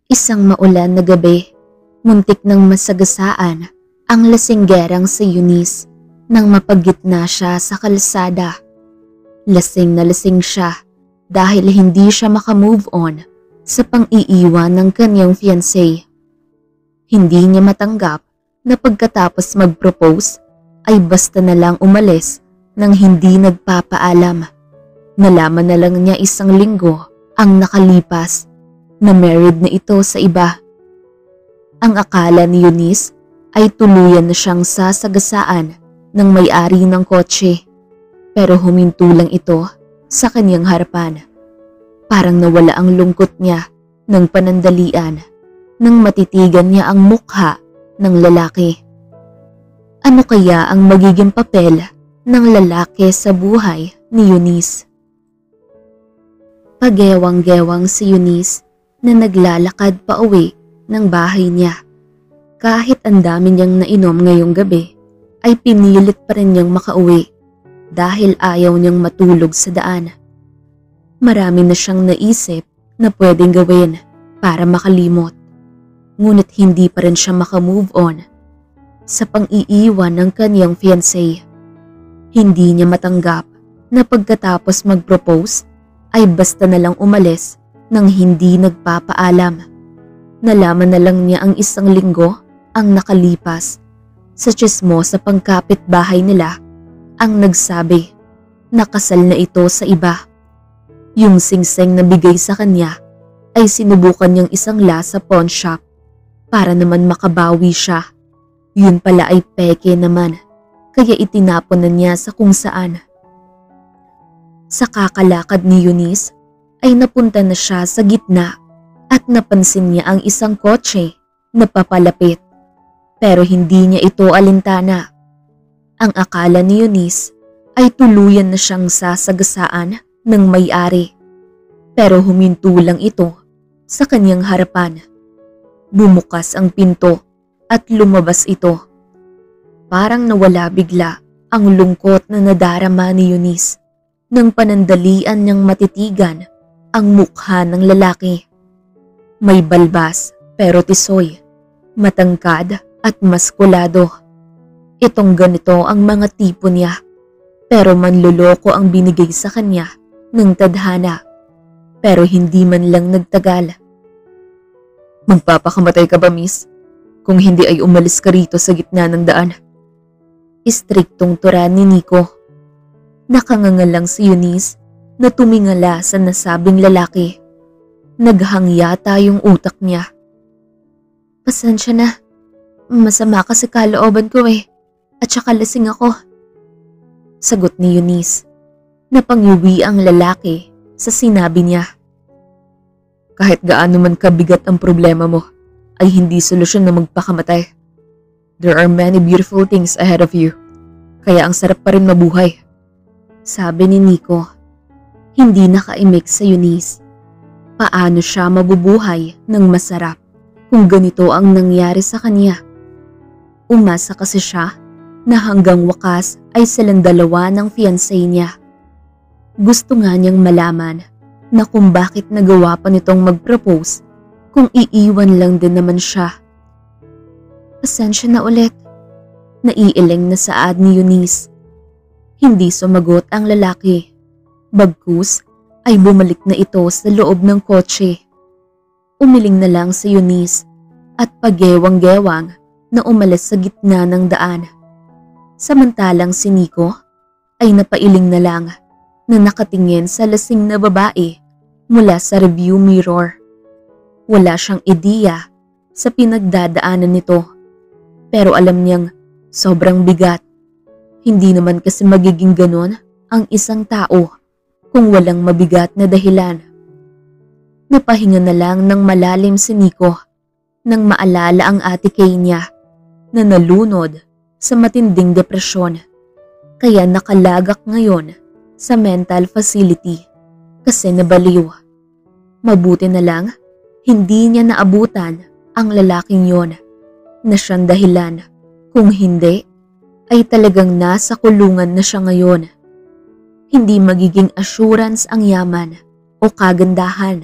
Isang maulan na gabi, muntik ng masagasaan ang lasinggerang si Eunice nang mapagitna siya sa kalsada. Lasing na lasing siya dahil hindi siya makamove on sa pang-iiwan ng kanyang fiancé. Hindi niya matanggap na pagkatapos mag-propose ay basta na lang umalis nang hindi nagpapaalam. Nalaman na lang niya isang linggo ang nakalipas na married na ito sa iba. Ang akala ni Eunice ay tuluyan na siyang sasagasaan ng may-ari ng kotse, pero huminto lang ito sa kanyang harapan. Parang nawala ang lungkot niya ng panandalian nang matitigan niya ang mukha ng lalaki. Ano kaya ang magiging papel ng lalaki sa buhay ni Eunice? Pagewang-gewang si Eunice na naglalakad pa uwi ng bahay niya. Kahit ang dami niyang nainom ngayong gabi, ay pinilit pa rin niyang makauwi dahil ayaw niyang matulog sa daan. Marami na siyang naisip na pwedeng gawin para makalimot, ngunit hindi pa rin siya makamove on sa pang-iiwan ng kanyang fiancé. Hindi niya matanggap na pagkatapos mag-propose ay basta na lang umalis nang hindi nagpapaalam. Nalaman na lang niya ang isang linggo ang nakalipas sa tsismo sa pangkapitbahay nila ang nagsabi na kasal na ito sa iba. Yung singseng na bigay sa kanya ay sinubukan niyang isangla sa pawn shop para naman makabawi siya. Yun pala ay peke naman, kaya itinapon na niya sa kung saan. Sa kakalakad ni Eunice ay napunta na siya sa gitna at napansin niya ang isang kotse na papalapit, pero hindi niya ito alintana. Ang akala ni Eunice ay tuluyan na siyang sasagasaan ng may-ari, pero huminto lang ito sa kanyang harapan. Bumukas ang pinto at lumabas ito. Parang nawala bigla ang lungkot na nadarama ni Eunice nang panandalian niyang matitigan ang mukha ng lalaki. May balbas pero tisoy, matangkad at maskulado. Itong ganito ang mga tipo niya, pero manloloko ang binigay sa kanya ng tadhana. Pero hindi man lang nagtagal. Magpapakamatay ka ba, miss? Kung hindi ay umalis ka rito sa gitna ng daan. Istriktong tura ni Nico. Nakangangalang si Eunice na tumingala sa nasabing lalaki. Naghang yata yung utak niya. Pasensya na. Masama kasi kalooban ko at saka lasing ako. Sagot ni Eunice. Napangyuwi ang lalaki sa sinabi niya. Kahit gaano man kabigat ang problema mo, ay hindi solusyon na magpakamatay. There are many beautiful things ahead of you, kaya ang sarap pa rin mabuhay. Sabi ni Nico. Hindi nakaimik sa Eunice. Paano siya mabubuhay ng masarap kung ganito ang nangyari sa kanya? Umasa kasi siya na hanggang wakas ay silang dalawa ng fiancé niya. Gusto nga niyang malaman na kung bakit nagawa pa nitong mag-propose kung iiwan lang din naman siya. Pasensya na ulit. Naiiling na saad ni Eunice. Hindi sumagot ang lalaki. Bagkus ay bumalik na ito sa loob ng kotse. Umiling na lang si Eunice at pagewang-gewang na umalis sa gitna ng daan. Samantalang si Nico ay napailing na lang na nakatingin sa lasing na babae mula sa review mirror. Wala siyang ideya sa pinagdadaanan nito, pero alam niyang sobrang bigat. Hindi naman kasi magiging ganon ang isang tao kung walang mabigat na dahilan. Napahinga na lang ng malalim si Nico nang maalala ang ate Kay niya na nalunod sa matinding depresyon, kaya nakalagak ngayon sa mental facility kasi nabaliw. Mabuti na lang hindi niya naabutan ang lalaking yon na siyang dahilan. Kung hindi, ay talagang nasa kulungan na siya ngayon. Hindi magiging assurance ang yaman o kagandahan,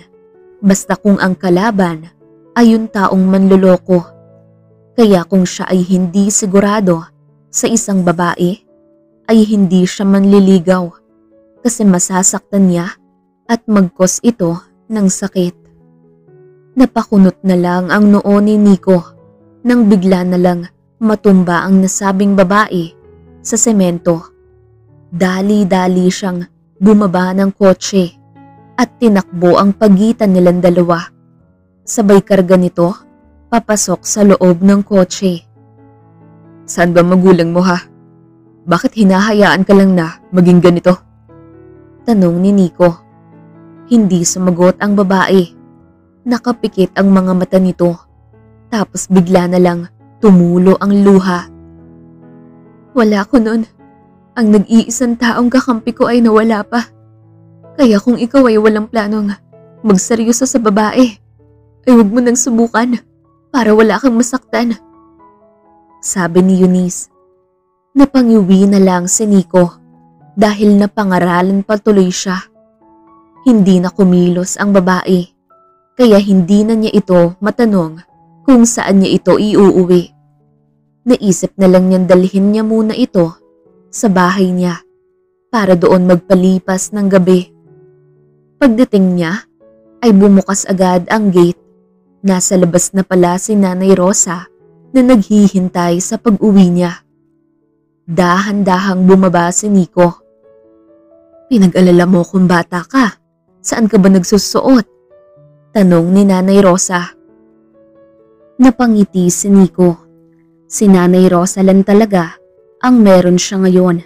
basta kung ang kalaban ay yung taong manloloko. Kaya kung siya ay hindi sigurado sa isang babae, ay hindi siya manliligaw kasi masasaktan niya at mag-cause ito ng sakit. Napakunot na lang ang noo ni Nico nang bigla na lang matumba ang nasabing babae sa semento. Dali-dali siyang bumaba ng kotse at tinakbo ang pagitan nilang dalawa. Sabay karga nito papasok sa loob ng kotse. Saan ba magulang mo ha? Bakit hinahayaan ka lang na maging ganito? Tanong ni Nico. Hindi sumagot ang babae. Nakapikit ang mga mata nito. Tapos bigla na lang tumulo ang luha. Wala ko nun. Ang nag-iisang taong kakampi ko ay nawala pa. Kaya kung ikaw ay walang planong magseryoso sa babae, ay huwag mo nang subukan para wala kang masaktan. Sabi ni Eunice. Napangiwi na lang si Nico dahil napangaralan patuloy siya. Hindi na kumilos ang babae, kaya hindi na niya ito matanong kung saan niya ito iuuwi. Naisip na lang niyang dalhin niya muna ito sa bahay niya para doon magpalipas ng gabi. Pagdating niya ay bumukas agad ang gate. Nasa labas na pala si Nanay Rosa na naghihintay sa pag-uwi niya. Dahan-dahang bumaba si Nico. Pinag-alala mo kung bata ka. Saan ka ba nagsusuot? Tanong ni Nanay Rosa. Napangiti si Nico. Si Nanay Rosa lang talaga ang meron siya ngayon.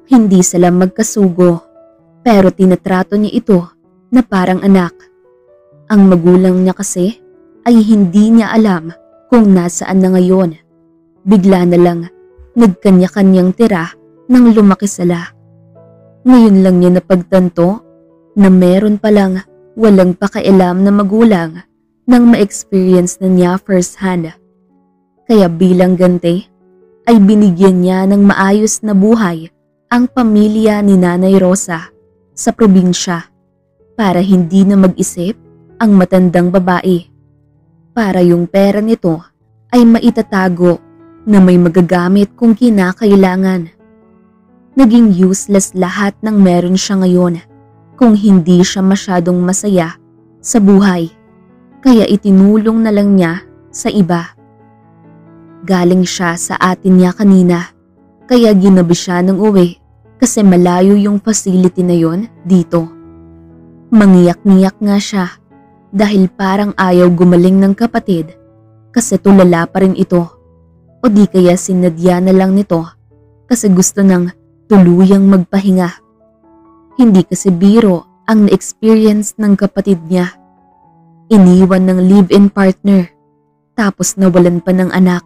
Hindi sila magkasugo, pero tinatrato niya ito na parang anak. Ang magulang niya kasi ay hindi niya alam kung nasaan na ngayon. Bigla na lang nagkanya-kanyang tira nang lumaki sila. Ngayon lang niya napagtanto na meron palang walang pakialam na magulang nang ma-experience na niya first hand. Kaya bilang ganti ay binigyan niya ng maayos na buhay ang pamilya ni Nanay Rosa sa probinsya para hindi na mag-isip ang matandang babae. Para yung pera nito ay maitatago na may magagamit kung kinakailangan. Naging useless lahat ng meron siya ngayon kung hindi siya masyadong masaya sa buhay. Kaya itinulong na lang niya sa iba. Galing siya sa atin niya kanina, kaya ginabi siya ng uwi kasi malayo yung facility na yon dito. Mangiyak-ngiyak nga siya dahil parang ayaw gumaling ng kapatid kasi tulala pa rin ito. O di kaya sinadya na lang nito kasi gusto nang tuluyang magpahinga. Hindi kasi biro ang na-experience ng kapatid niya. Iniwan ng live-in partner tapos nawalan pa ng anak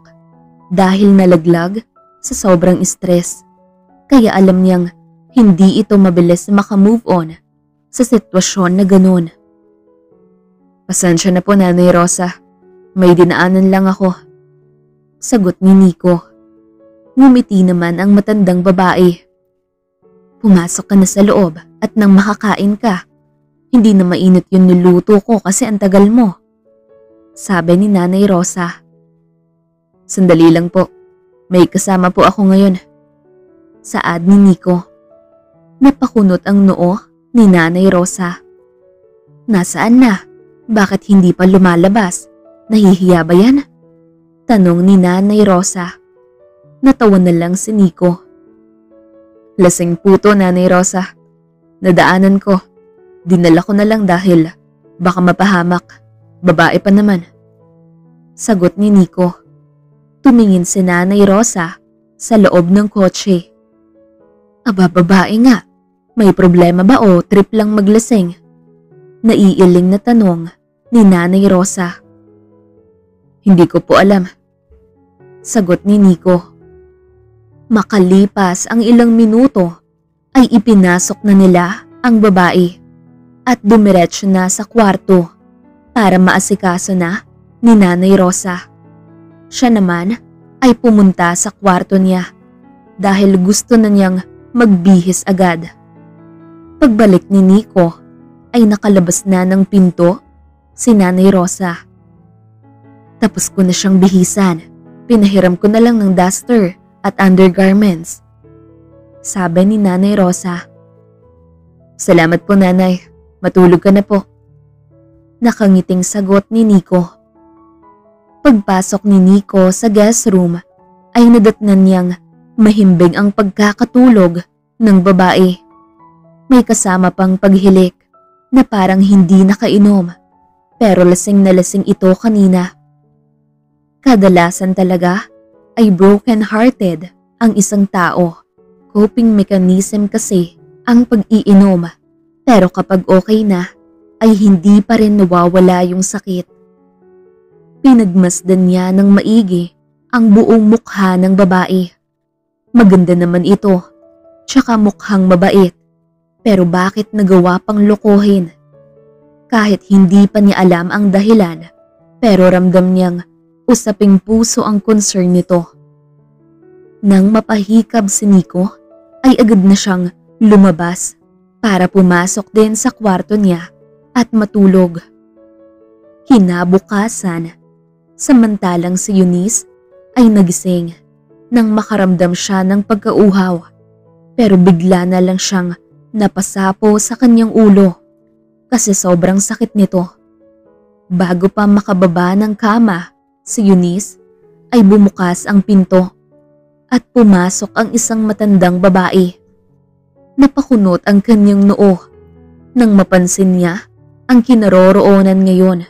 dahil nalaglag sa sobrang stress. Kaya alam niyang hindi ito mabilis makamove on sa sitwasyon na ganun. Pasensya na po, Nanay Rosa. May dinaanan lang ako. Sagot ni Nico. Ngumiti naman ang matandang babae. Pumasok ka na sa loob at nang makakain ka. Hindi na mainit yung niluto ko kasi ang tagal mo. Sabi ni Nanay Rosa. Sandali lang po. May kasama po ako ngayon. Saad ni Nico. Napakunot ang noo ni Nanay Rosa. Nasaan na? Bakit hindi pa lumalabas? Nahihiya ba yan? Tanong ni Nanay Rosa. Natawa na lang si Nico. Lasing puto, Nanay Rosa. Nadaanan ko. Dinala ko na lang dahil baka mapahamak. Babae pa naman. Sagot ni Nico. Tumingin si Nanay Rosa sa loob ng kotse. Aba, babae nga. May problema ba o trip lang maglasing? Naiiling na tanong ni Nanay Rosa. Hindi ko po alam. Sagot ni Nico. Makalipas ang ilang minuto ay ipinasok na nila ang babae at dumiretso na sa kwarto para maasikaso na ni Nanay Rosa. Siya naman ay pumunta sa kwarto niya dahil gusto na niyang magbihis agad. Pagbalik ni Nico ay nakalabas na ng pinto si Nanay Rosa. Tapos ko na siyang bihisan. Pinahiram ko na lang ng duster at undergarments. Sabi ni Nanay Rosa. Salamat po nanay, matulog ka na po. Nakangiting sagot ni Nico. Pagpasok ni Nico sa guest room ay nadatnan niyang mahimbing ang pagkakatulog ng babae. May kasama pang paghilik na parang hindi nakainom pero lasing na lasing ito kanina. Kadalasan talaga ay broken-hearted ang isang tao. Coping mechanism kasi ang pag-iinom pero kapag okay na ay hindi pa rin nawawala yung sakit. Pinagmasdan niya ng maigi ang buong mukha ng babae. Maganda naman ito, tsaka mukhang mabait. Pero bakit nagawa pang lokohin? Kahit hindi pa niya alam ang dahilan, pero ramdam niyang usaping puso ang concern nito. Nang mapahikab si Nico, ay agad na siyang lumabas para pumasok din sa kwarto niya at matulog. Kinabukasan, samantalang si Eunice ay nagising nang makaramdam siya ng pagkauhaw pero bigla na lang siyang napasapo sa kanyang ulo kasi sobrang sakit nito. Bago pa makababa ng kama, si Eunice ay bumukas ang pinto at pumasok ang isang matandang babae. Napakunot ang kanyang noo nang mapansin niya ang kinaroroonan ngayon.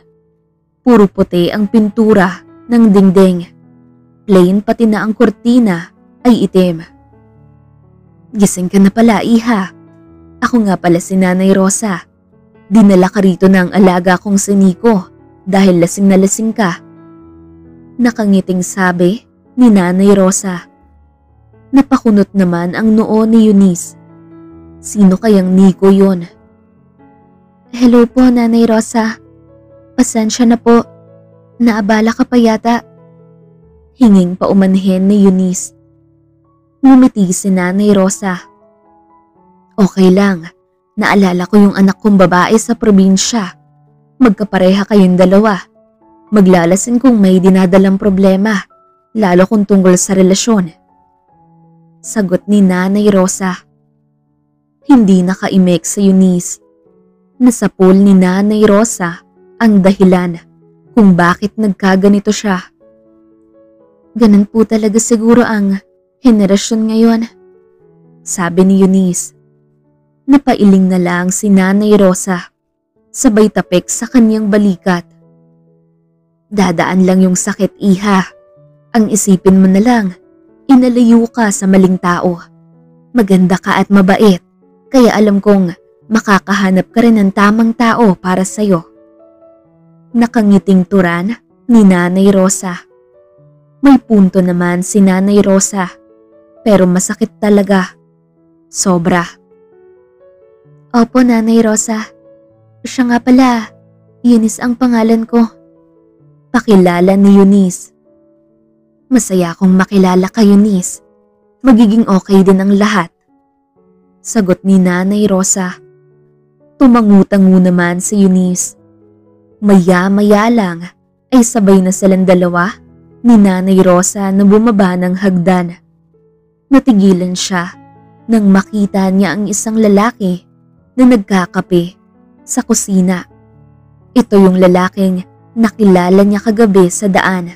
Puro puti ang pintura ng dingding. Plain pati na ang kurtina ay itim. Gising ka na pala, iha. Ako nga pala si Nanay Rosa. Dinala ka rito ng alaga kong si Nico dahil lasing na lasing ka. Nakangiting sabi ni Nanay Rosa. Napakunot naman ang noo ni Eunice. Sino kayang Nico yon? Hello po, Nanay Rosa. Pasensya na po. Naabala ka pa yata. Hinging paumanhin ni Eunice. Ngumiti si Nanay Rosa. Okay lang. Naalala ko yung anak kong babae sa probinsya. Magkapareha kayong dalawa. Maglalasin kung may dinadalang problema, lalo kung tungkol sa relasyon. Sagot ni Nanay Rosa. Hindi nakaimik sa Eunice. Nasapul ni Nanay Rosa ang dahilan kung bakit nagkaganito siya. Ganun po talaga siguro ang henerasyon ngayon, sabi ni Eunice. Napailing na lang si Nanay Rosa, sabay tapik sa kanyang balikat. Dadaan lang yung sakit, iha. Ang isipin mo na lang, inalayo ka sa maling tao. Maganda ka at mabait, kaya alam kong makakahanap ka rin ng tamang tao para sa'yo. Nakangiting turan ni Nanay Rosa. May punto naman si Nanay Rosa, pero masakit talaga. Sobra. Opo, Nanay Rosa. Siya nga pala, Eunice ang pangalan ko. Pakilala ni Eunice. Masaya akong makilala ka, Eunice. Magiging okay din ang lahat. Sagot ni Nanay Rosa. Tumangutango naman si Eunice. Maya-maya lang ay sabay na silang dalawa ni Nanay Rosa na bumaba ng hagdan. Natigilan siya nang makita niya ang isang lalaki na nagkakape sa kusina. Ito yung lalaking nakilala niya kagabi sa daan.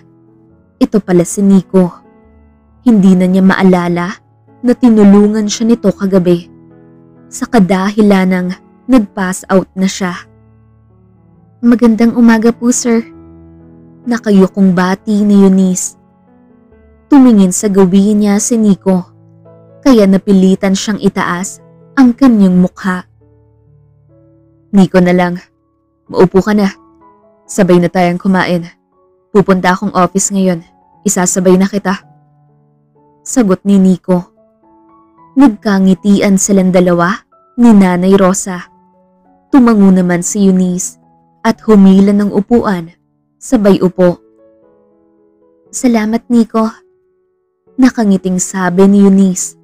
Ito pala si Nico. Hindi na niya maalala na tinulungan siya nito kagabi sa kadahilan ng nag-pass out na siya. Magandang umaga po, sir. Nakayukong bati ni Eunice. Tumingin sa gawin niya si Nico, kaya napilitan siyang itaas ang kanyang mukha. Nico na lang, maupo ka na. Sabay na tayong kumain. Pupunta akong office ngayon. Isasabay na kita. Sagot ni Nico. Nagkangitian silang dalawa ni Nanay Rosa. Tumango naman si Eunice at humila ng upuan, sabay upo. Salamat, Nico. Nakangiting sabi ni Eunice.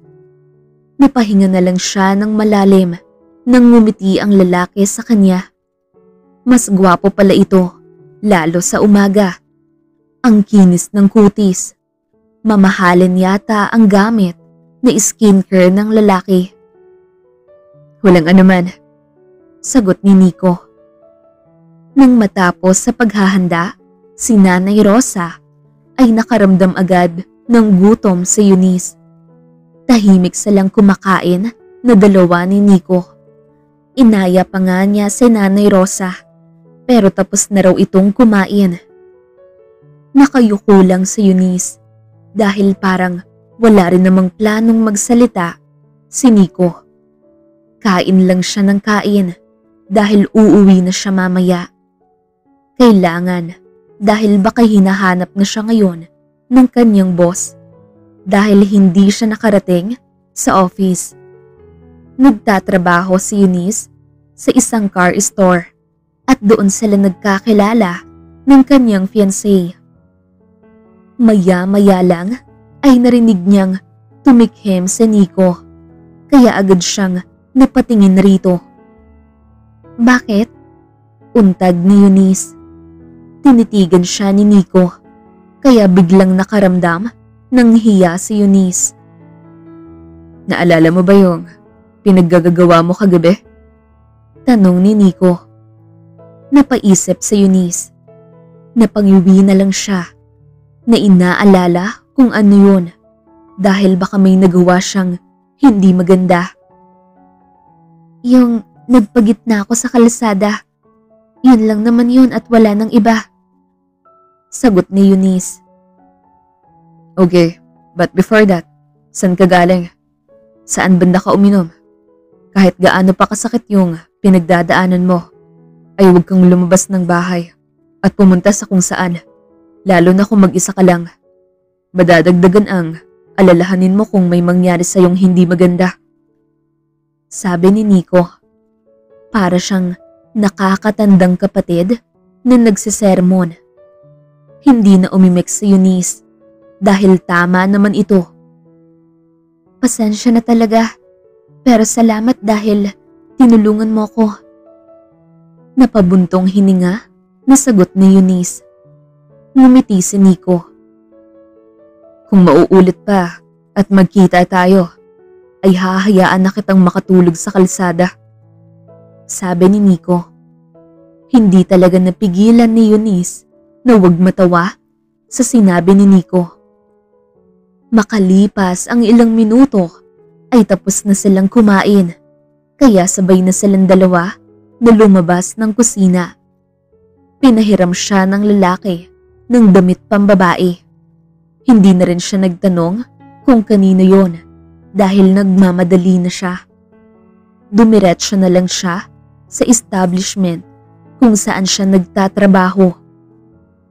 Napahinga na lang siya ng malalim nang ngumiti ang lalaki sa kanya. Mas gwapo pala ito, lalo sa umaga. Ang kinis ng kutis. Mamahalin yata ang gamit na skincare ng lalaki. Walang anuman, sagot ni Nico. Nang matapos sa paghahanda, si Nanay Rosa ay nakaramdam agad ng gutom sa Eunice. Tahimik silang kumakain na dalawa ni Nico. Inaya pa nga niya si Nanay Rosa pero tapos na raw itong kumain. Nakayuko lang si Eunice dahil parang wala rin namang planong magsalita si Nico. Kain lang siya ng kain dahil uuwi na siya mamaya. Kailangan dahil baka hinahanap na siya ngayon ng kanyang boss dahil hindi siya nakarating sa office. Nagtatrabaho si Eunice sa isang car store at doon sila nagkakilala ng kanyang fiancé. Maya-maya lang ay narinig niyang tumikhim si Nico kaya agad siyang napatingin rito. Bakit? Untag ni Eunice. Tinitigan siya ni Nico kaya biglang nakaramdam ng hiya si Eunice. Naalala mo ba yung pinaggagawa mo kagabi? Tanong ni Nico. Napaisip si Eunice. Napangyuwi na lang siya na inaalala kung ano yun dahil baka may nagawa siyang hindi maganda. Yung nagpagitna ako sa kalsada, yun lang naman yun at wala nang iba. Sagot ni Eunice. Okay, but before that, saan ka galing? Saan banda ka uminom? Kahit gaano pa kasakit yung pinagdadaanan mo, ay huwag kang lumabas ng bahay at pumunta sa kung saan. Lalo na kung mag-isa ka lang. Madadagdagan ang alalahanin mo kung may mangyari sa iyong hindi maganda. Sabi ni Nico. Para siyang nakakatandang kapatid na nagsisermon. Hindi na umimik si Eunice dahil tama naman ito. Pasensya na talaga pero salamat dahil tinulungan mo ko. Napabuntong hininga na sagot ni Eunice. Ngumiti si Nico. Kung mauulit pa at magkita tayo, ay hahayaan na kitang makatulog sa kalsada. Sabi ni Nico. Hindi talaga napigilan ni Eunice na huwag matawa sa sinabi ni Nico. Makalipas ang ilang minuto ay tapos na silang kumain, kaya sabay na silang dalawa na lumabas ng kusina. Pinahiram siya ng lalaki ng damit pambabae. Hindi na rin siya nagtanong kung kanino yon dahil nagmamadali na siya. Dumiretso na lang siya sa establishment kung saan siya nagtatrabaho.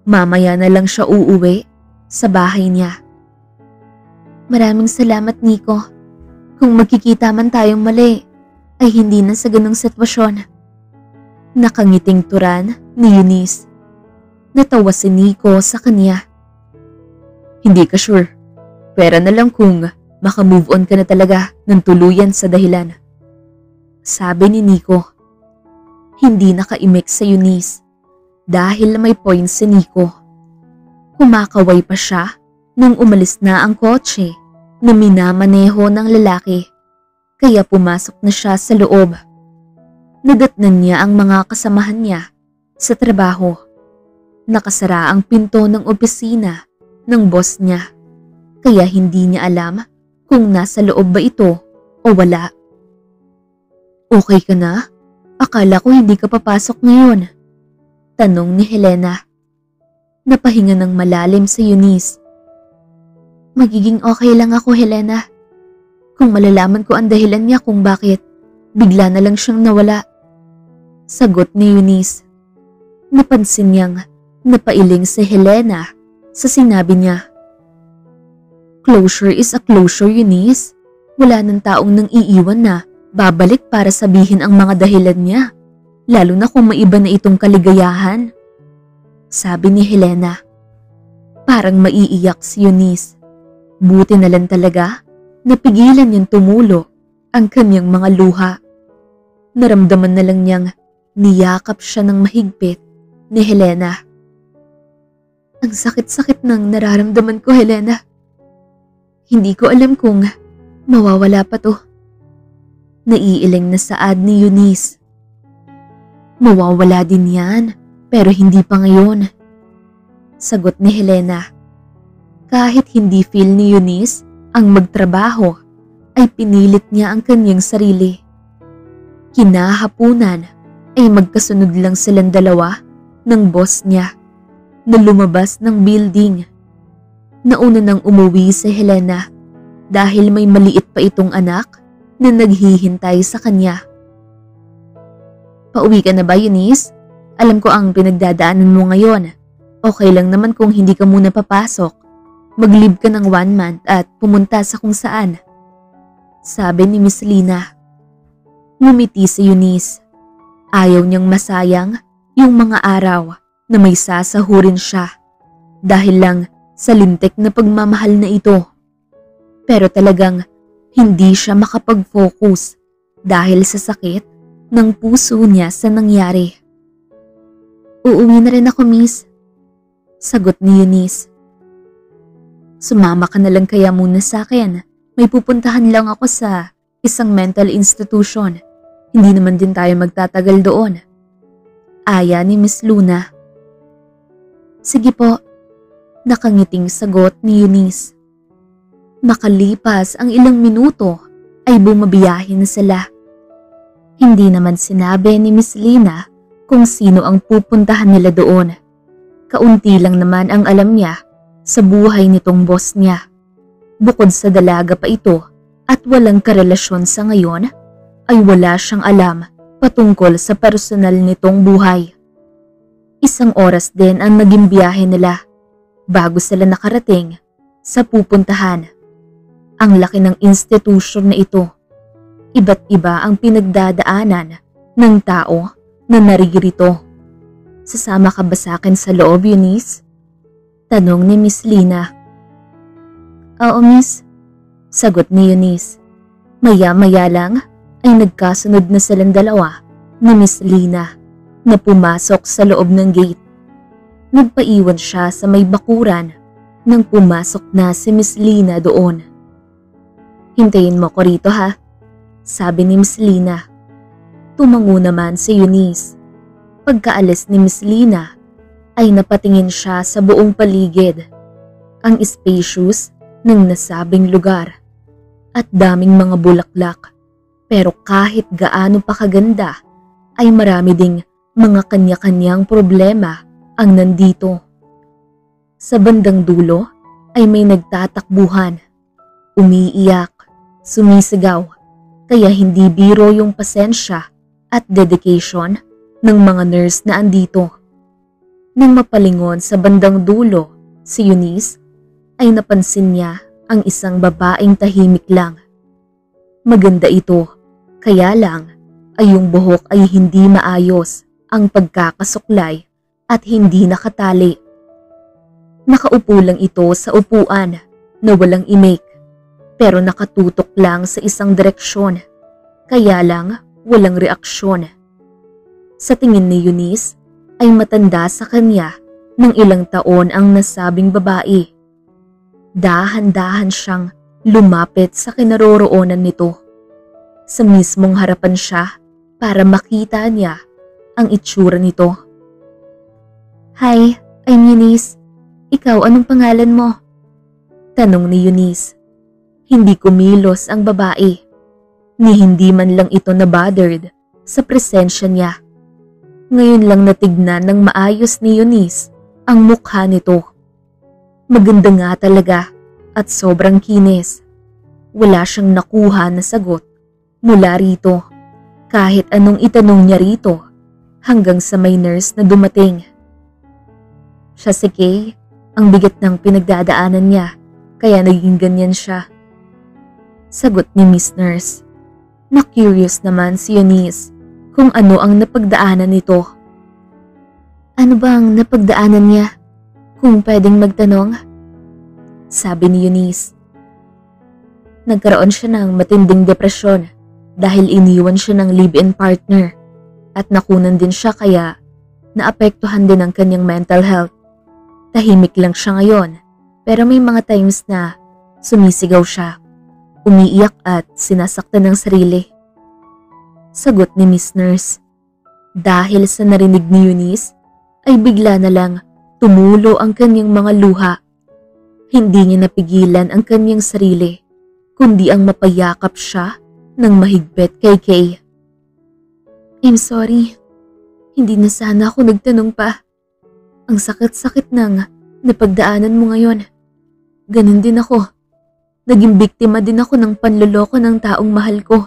Mamaya na lang siya uuwi sa bahay niya. Maraming salamat, Nico. Kung magkikita man tayong mali, ay hindi na sa ganong sitwasyon. Nakangiting turan ni Eunice. Natawa si Nico sa kanya. Hindi ka sure. Pera na lang kung makamove on ka na talaga ng tuluyan sa dahilan. Sabi ni Nico. Hindi nakaimik sa Eunice dahil may point si Nico. Kumakaway pa siya nung umalis na ang kotse na minamaneho ng lalaki kaya pumasok na siya sa loob. Nadatnan niya ang mga kasamahan niya sa trabaho. Nakasara ang pinto ng opisina ng boss niya kaya hindi niya alam kung nasa loob ba ito o wala. Okay ka na? Akala ko hindi ka papasok ngayon. Tanong ni Helena. Napahinga ng malalim sa Eunice. Magiging okay lang ako, Helena. Kung malalaman ko ang dahilan niya kung bakit bigla na lang siyang nawala. Sagot ni Eunice. Napansin niyang napailing si Helena sa sinabi niya. Closure is a closure, Eunice. Wala nang taong nang iiwan na babalik para sabihin ang mga dahilan niya, lalo na kung maiba na itong kaligayahan. Sabi ni Helena. Parang maiiyak si Eunice. Buti na lang talaga napigilan niyang tumulo ang kanyang mga luha. Naramdaman na lang niyang niyakap siya ng mahigpit ni Helena. Ang sakit-sakit ng nararamdaman ko, Helena. Hindi ko alam kung mawawala pa to. Naiiling na saad ni Eunice. Mawawala din yan, pero hindi pa ngayon. Sagot ni Helena. Kahit hindi feel ni Eunice ang magtrabaho, ay pinilit niya ang kanyang sarili. Kinahapunan ay magkasunod lang silang dalawa ng boss niya na lumabas ng building. Nauna nang umuwi si Helena dahil may maliit pa itong anak na naghihintay sa kanya. Pauwi ka na ba, Eunice? Alam ko ang pinagdadaanan mo ngayon. Okay lang naman kung hindi ka muna papasok. Mag-leave ka ng 1 month at pumunta sa kung saan. Sabi ni Miss Lina. Ngumiti si Eunice. Ayaw niyang masayang yung mga araw na may sasahurin siya dahil lang sa lintik na pagmamahal na ito. Pero talagang hindi siya makapag-focus dahil sa sakit ng puso niya sa nangyari. Uuwi na rin ako, miss. Sagot ni Eunice. Sumama ka na lang kaya muna sa akin. May pupuntahan lang ako sa isang mental institution. Hindi naman din tayo magtatagal doon. Aya ni Miss Luna. Sige po. Nakangiting sagot ni Eunice. Makalipas ang ilang minuto ay bumabiyahe na sila. Hindi naman sinabi ni Miss Lina kung sino ang pupuntahan nila doon. Kaunti lang naman ang alam niya sa buhay nitong boss niya. Bukod sa dalaga pa ito at walang karelasyon sa ngayon, ay wala siyang alam patungkol sa personal nitong buhay. Isang oras din ang naging biyahe nila bago sila nakarating sa pupuntahan. Ang laki ng institusyon na ito. Iba't iba ang pinagdadaanan ng tao na naririto. Sasama ka ba sa akin sa loob, Eunice? Tanong ni Miss Lina. Oo, miss. Sagot ni Eunice. Maya-maya lang ay nagkasunod na silang dalawa ni Miss Lina na pumasok sa loob ng gate. Nagpaiwan siya sa may bakuran nang pumasok na si Miss Lina doon. Hintayin mo ko rito ha, sabi ni Miss Lina. Tumango naman si Eunice. Pagkaalis ni Miss Lina ay napatingin siya sa buong paligid. Ang spacious ng nasabing lugar at daming mga bulaklak. Pero kahit gaano pa kaganda ay marami ding mga kanya-kanyang problema ang nandito. Sa bandang dulo ay may nagtatakbuhan, umiiyak, sumisigaw, kaya hindi biro yung pasensya at dedication ng mga nurse na andito. Nang mapalingon sa bandang dulo, si Eunice ay napansin niya ang isang babaeng tahimik lang. Maganda ito, kaya lang ay yung buhok ay hindi maayos ang pagkakasuklay at hindi nakatali. Nakaupo lang ito sa upuan na walang imik pero nakatutok lang sa isang direksyon, kaya lang walang reaksyon. Sa tingin ni Eunice ay matanda sa kanya ng ilang taon ang nasabing babae. Dahan-dahan siyang lumapit sa kinaroroonan nito. Sa mismong harapan siya para makita niya ang itsura nito. Hi, I'm Eunice. Ikaw, anong pangalan mo? Tanong ni Eunice. Hindi kumilos ang babae, ni hindi man lang ito na-bothered sa presensya niya. Ngayon lang natignan ng maayos ni Eunice ang mukha nito. Maganda nga talaga at sobrang kinis. Wala siyang nakuha na sagot mula rito, kahit anong itanong niya rito hanggang sa may nurse na dumating. Siya si Kay, ang bigat ng pinagdadaanan niya kaya naging ganyan siya. Sagot ni Miss Nurse. Na-curious naman si Eunice kung ano ang napagdaanan nito. Ano bang napagdaanan niya? Kung pwedeng magtanong? Sabi ni Eunice. Nagkaroon siya ng matinding depresyon dahil iniwan siya ng live-in partner at nakunan din siya kaya naapektuhan din ang kanyang mental health. Tahimik lang siya ngayon, pero may mga times na sumisigaw siya, umiiyak at sinasaktan ng sarili. Sagot ni Miss Nurse. Dahil sa narinig ni Eunice, ay bigla na lang tumulo ang kanyang mga luha. Hindi niya napigilan ang kanyang sarili, kundi ang mapayakap siya ng mahigpit kay Kay. I'm sorry. Hindi na sana ako nagtanong pa. Ang sakit-sakit ng napagdaanan mo ngayon. Ganun din ako. Naging biktima din ako ng panloloko ng taong mahal ko.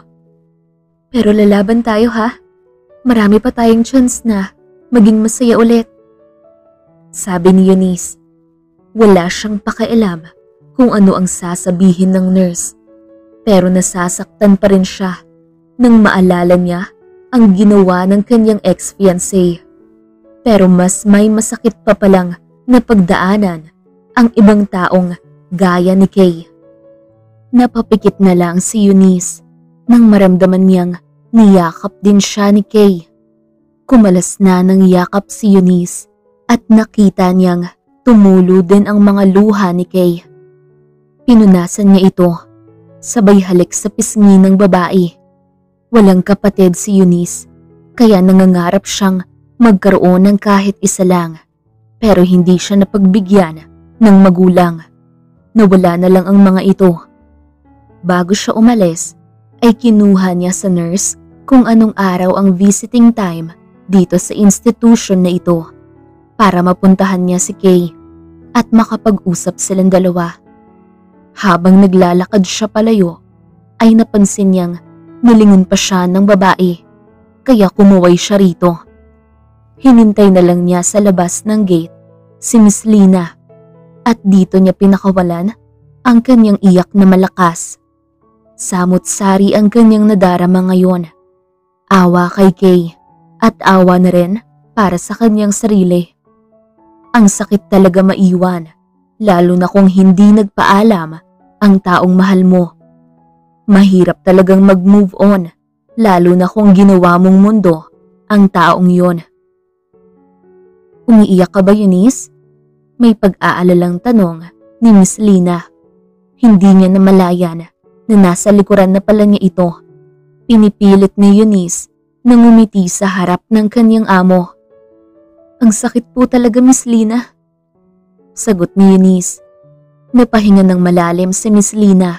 Pero lalaban tayo ha. Marami pa tayong chance na maging masaya ulit. Sabi ni Eunice. Wala siyang pakialam kung ano ang sasabihin ng nurse. Pero nasasaktan pa rin siya nang maalala niya ang ginawa ng kanyang ex-fiancé. Pero mas may masakit pa palang na pagdaanan ang ibang taong gaya ni Kay. Napapikit na lang si Eunice nang maramdaman niyang niyakap din siya ni Kay. Kumalas na ng yakap si Eunice at nakita niyang tumulo din ang mga luha ni Kay. Pinunasan niya ito, sabay halik sa pisngi ng babae. Walang kapatid si Eunice, kaya nangangarap siyang magkaroon ng kahit isa lang, pero hindi siya napagbigyan ng magulang. Nawala na lang ang mga ito. Bago siya umalis, ay kinuha niya sa nurse kung anong araw ang visiting time dito sa institution na ito para mapuntahan niya si Kay at makapag-usap silang dalawa. Habang naglalakad siya palayo, ay napansin niyang nilingon pa siya ng babae, kaya kumuway siya rito. Hinintay na lang niya sa labas ng gate si Miss Lina at dito niya pinakawalan ang kanyang iyak na malakas. Samut-sari ang kanyang nadarama ngayon. Awa kay Kay at awa na rin para sa kanyang sarili. Ang sakit talaga maiwan, lalo na kung hindi nagpaalam ang taong mahal mo. Mahirap talagang mag-move on, lalo na kung ginawa mong mundo ang taong yon. Umiiyak ka ba, Eunice? May pag-aalalang tanong ni Miss Lina. Hindi niya namalayan na nasa likuran na pala niya ito. Pinipilit ni Eunice na ngumiti sa harap ng kanyang amo. Ang sakit po talaga, Miss Lina. Sagot ni Eunice. Napahinga ng malalim si Miss Lina,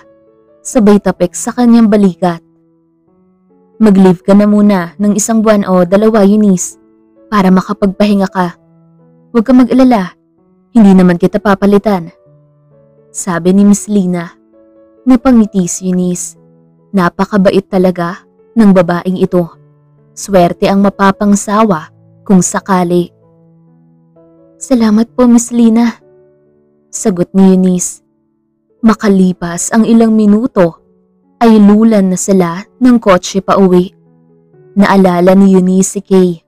sabay tapik sa kanyang balikat. Mag-leave ka na muna ng 1 buwan o 2, Eunice, para makapagpahinga ka. Huwag ka mag-alala, hindi naman kita papalitan. Sabi ni Miss Lina. Napangiti si Eunice. Napakabait talaga ng babaeng ito. Swerte ang mapapangsawa kung sakali. Salamat po, Miss Lina. Sagot ni Eunice. Makalipas ang ilang minuto, ay lulan na sila ng kotse pa uwi. Naalala ni Eunice si Kay.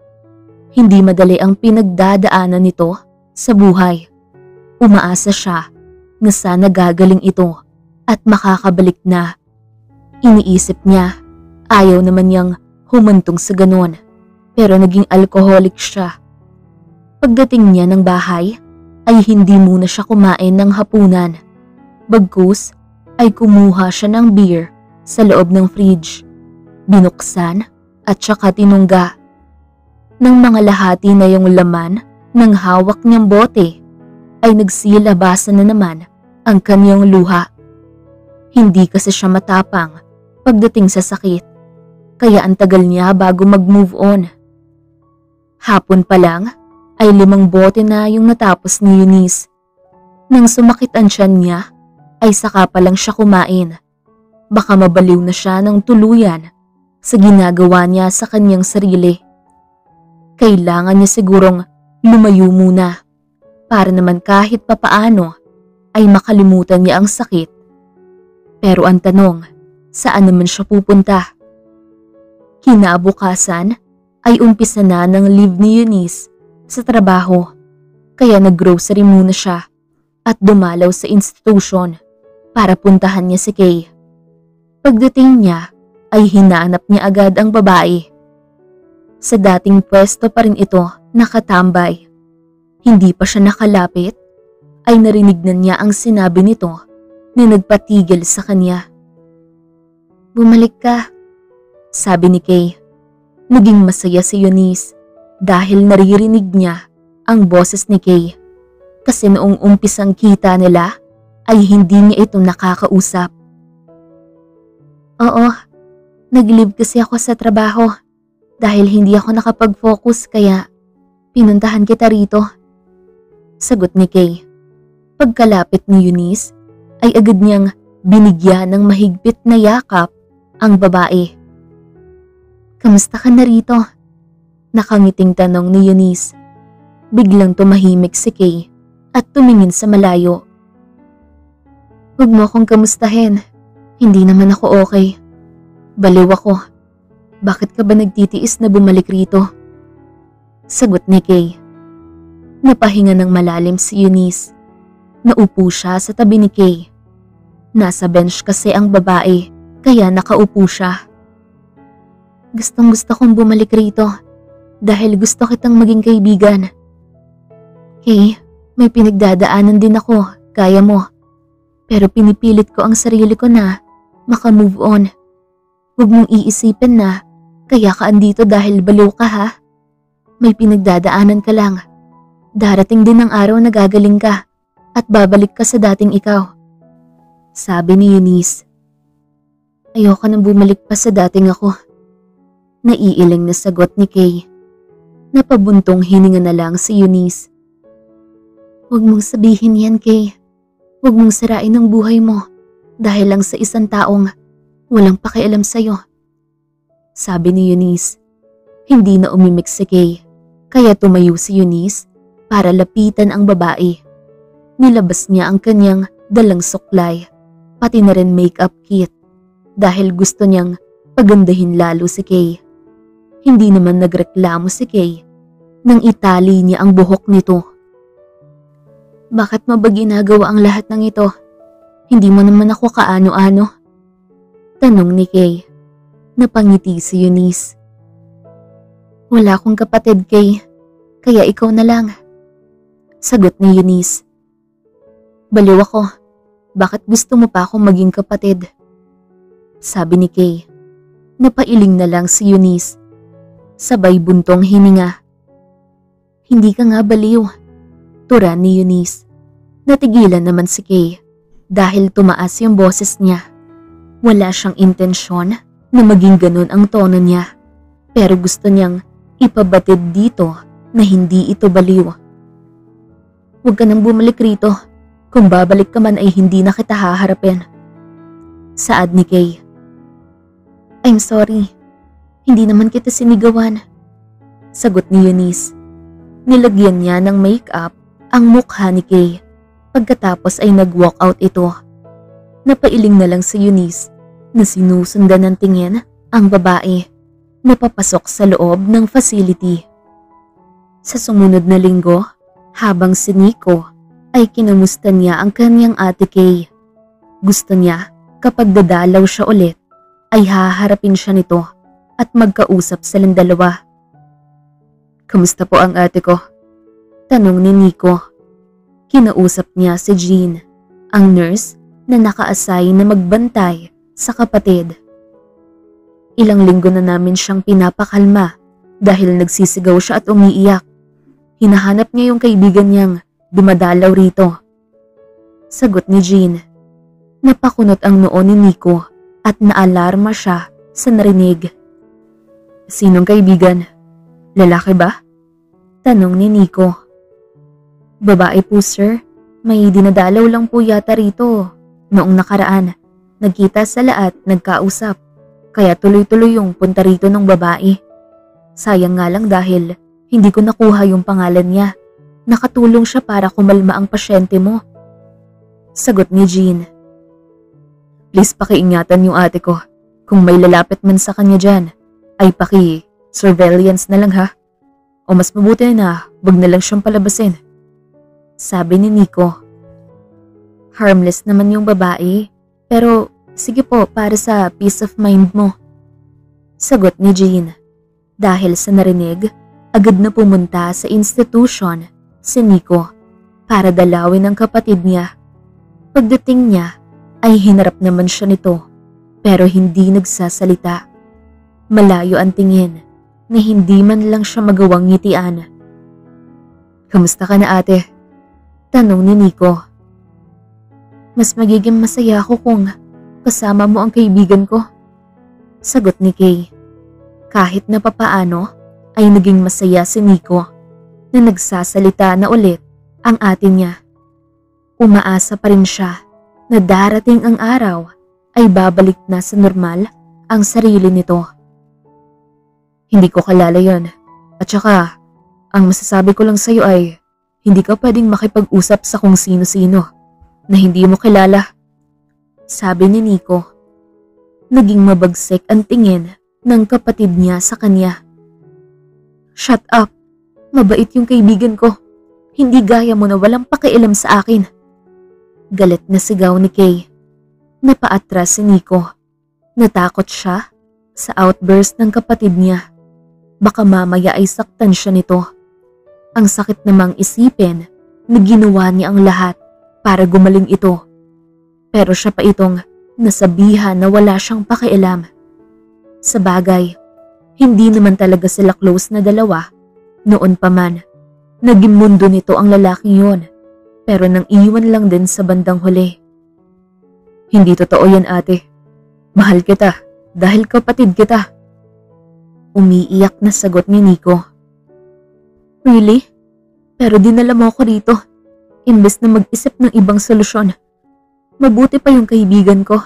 Hindi madali ang pinagdadaanan nito sa buhay. Umaasa siya na sana gagaling ito at makakabalik na. Iniisip niya, ayaw naman niyang humantong sa ganon, pero naging alcoholic siya. Pagdating niya ng bahay, ay hindi muna siya kumain ng hapunan. Bagkus ay kumuha siya ng beer sa loob ng fridge. Binuksan at saka tinungga. Nang mga lahati na yung laman ng hawak niyang bote, ay nagsilabasan na naman ang kanyang luha. Hindi kasi siya matapang pagdating sa sakit, kaya ang tagal niya bago mag-move on. Hapon pa lang ay 5 bote na yung natapos ni Eunice. Nang sumakit ang tiyan niya, ay saka pa lang siya kumain. Baka mabaliw na siya ng tuluyan sa ginagawa niya sa kanyang sarili. Kailangan niya sigurong lumayo muna para naman kahit papaano ay makalimutan niya ang sakit. Pero ang tanong, saan naman siya pupunta? Kinabukasan ay umpisa na ng leave ni Eunice sa trabaho, kaya naggrocery muna siya at dumalaw sa institution para puntahan niya si Kay. Pagdating niya ay hinanap niya agad ang babae. Sa dating pwesto pa rin ito nakatambay. Hindi pa siya nakalapit ay narinig na niya ang sinabi nito na nagpatigil sa kanya. "Bumalik ka," sabi ni Kay. Naging masaya si Eunice dahil naririnig niya ang boses ni Kay. Kasi noong umpisang kita nila ay hindi niya ito nakakausap. "Oo, nag-leave kasi ako sa trabaho dahil hindi ako nakapag-focus kaya pinuntahan kita rito," sagot ni Kay. Pagkalapit ni Eunice ay agad niyang binigyan ng mahigpit na yakap ang babae. "Kamusta ka na rito?" Nakangiting tanong ni Eunice. Biglang tumahimik si Kay at tumingin sa malayo. "Huwag mo akong kamustahin. Hindi naman ako okay. Baliw ako. Bakit ka ba nagtitiis na bumalik rito?" sagot ni Kay. Napahinga ng malalim si Eunice. Naupo siya sa tabi ni Kay. Nasa bench kasi ang babae kaya nakaupo siya. "Gustong-gusto kong bumalik rito dahil gusto kitang maging kaibigan. Kay, may pinagdadaanan din ako, kaya mo. Pero pinipilit ko ang sarili ko na maka-move on. Huwag mong iisipin na kaya ka andito dahil baliw ka ha. May pinagdadaanan ka lang. Darating din ang araw na gagaling ka at babalik ka sa dating ikaw," sabi ni Eunice. "Ayoko nang bumalik pa sa dating ako," naiiling na sagot ni Kay. Napabuntong hininga na lang si Eunice. "Huwag mong sabihin yan, Kay. Huwag mong sirain ang buhay mo dahil lang sa isang taong walang pakialam sa'yo," sabi ni Eunice. Hindi na umimik si Kay, kaya tumayo si Eunice para lapitan ang babae. Nilabas niya ang kanyang dalang suklay, pati na rin makeup kit, dahil gusto niyang pagandahin lalo si Kay. Hindi naman nagreklamo si Kay nang itali niya ang buhok nito. "Bakit mo ba ginagawa ang lahat ng ito? Hindi mo naman ako kaano-ano?" tanong ni Kay. Napangiti si Eunice. "Wala akong kapatid, Kay, kaya ikaw na lang," sagot ni Eunice. "Baliw ako. Bakit gusto mo pa akong maging kapatid?" sabi ni Kay. Napailing na lang si Eunice. Sabay buntong hininga. "Hindi ka nga baliw," tura ni Eunice. Natigilan naman si Kay dahil tumaas yung boses niya. Wala siyang intensyon na maging ganun ang tono niya, pero gusto niyang ipabatid dito na hindi ito baliw. "Huwag ka nang bumalik rito. Kung babalik ka man ay hindi na kita haharapin," saad ni Kay. "I'm sorry. Hindi naman kita sinigawan," sagot ni Eunice. Nilagyan niya ng make-up ang mukha ni Kay. Pagkatapos ay nag-walk out ito. Napailing na lang si Eunice na sinusundan ng tingin ang babae na papasok sa loob ng facility. Sa sumunod na linggo, habang si Nico ay kinamusta niya ang kanyang ate Kay. Gusto niya kapag dadalaw siya ulit ay haharapin siya nito at magkausap silang dalawa. "Kamusta po ang ate ko?" tanong ni Nico. Kinausap niya si Jean, ang nurse na naka-assign na magbantay sa kapatid. "Ilang linggo na namin siyang pinapakalma dahil nagsisigaw siya at umiiyak. Hinahanap niya yung kaibigan niyang dumadalaw rito," sagot ni Jean. Napakunot ang noo ni Nico at naalarma siya sa narinig. "Sinong kaibigan? Lalaki ba?" tanong ni Nico. "Babae po, sir. May dinadalaw lang po yata rito. Noong nakaraan, nagkita sila at nagkausap. Kaya tuloy-tuloy yung punta rito ng babae. Sayang nga lang dahil hindi ko nakuha yung pangalan niya. Nakatulong siya para kumalma ang pasyente mo," sagot ni Jean. "Please pakiingatan yung ate ko. Kung may lalapit man sa kanya dyan, ay paki-surveillance na lang ha. O mas mabuti na wag na lang siyang palabasin," sabi ni Nico. Harmless naman yung babae, pero sige po para sa peace of mind mo, sagot ni Jean. Dahil sa narinig, agad na pumunta sa institution si Nico. para dalawin ang kapatid niya. Pagdating niya ay hinarap naman siya nito pero hindi nagsasalita. Malayo ang tingin na hindi man lang siya magawang ngitian. "Kamusta ka na, ate?" tanong ni Nico. "Mas magiging masaya ako kung kasama mo ang kaibigan ko," sagot ni Kay. Kahit na papaano ay naging masaya si Nico na nagsasalita na ulit ang ate niya. Umaasa pa rin siya na darating ang araw ay babalik na sa normal ang sarili nito. "Hindi ko kalala yun. At saka, ang masasabi ko lang sa'yo ay hindi ka pwedeng makipag-usap sa kung sino-sino na hindi mo kilala," sabi ni Nico. Naging mabagsik ang tingin ng kapatid niya sa kanya. "Shut up! Mabait yung kaibigan ko. Hindi gaya mo na walang pakialam sa akin." Galit na sigaw ni Kay. Napaatras si Nico. Natakot siya sa outburst ng kapatid niya. Baka mamaya ay saktan siya nito. Ang sakit namang isipin na ginawa niya ang lahat para gumaling ito. Pero siya pa itong nasabihan na wala siyang pakialam. Sa bagay, hindi naman talaga sila close na dalawa. Noon pa man, naging mundo nito ang lalaking yon, pero nang iwan lang din sa bandang huli. "Hindi totoo yan, ate. Mahal kita dahil kapatid kita," umiiyak na sagot ni Nico. "Really? Pero dinala mo ako rito, imbes na mag-isip ng ibang solusyon. Mabuti pa yung kaibigan ko.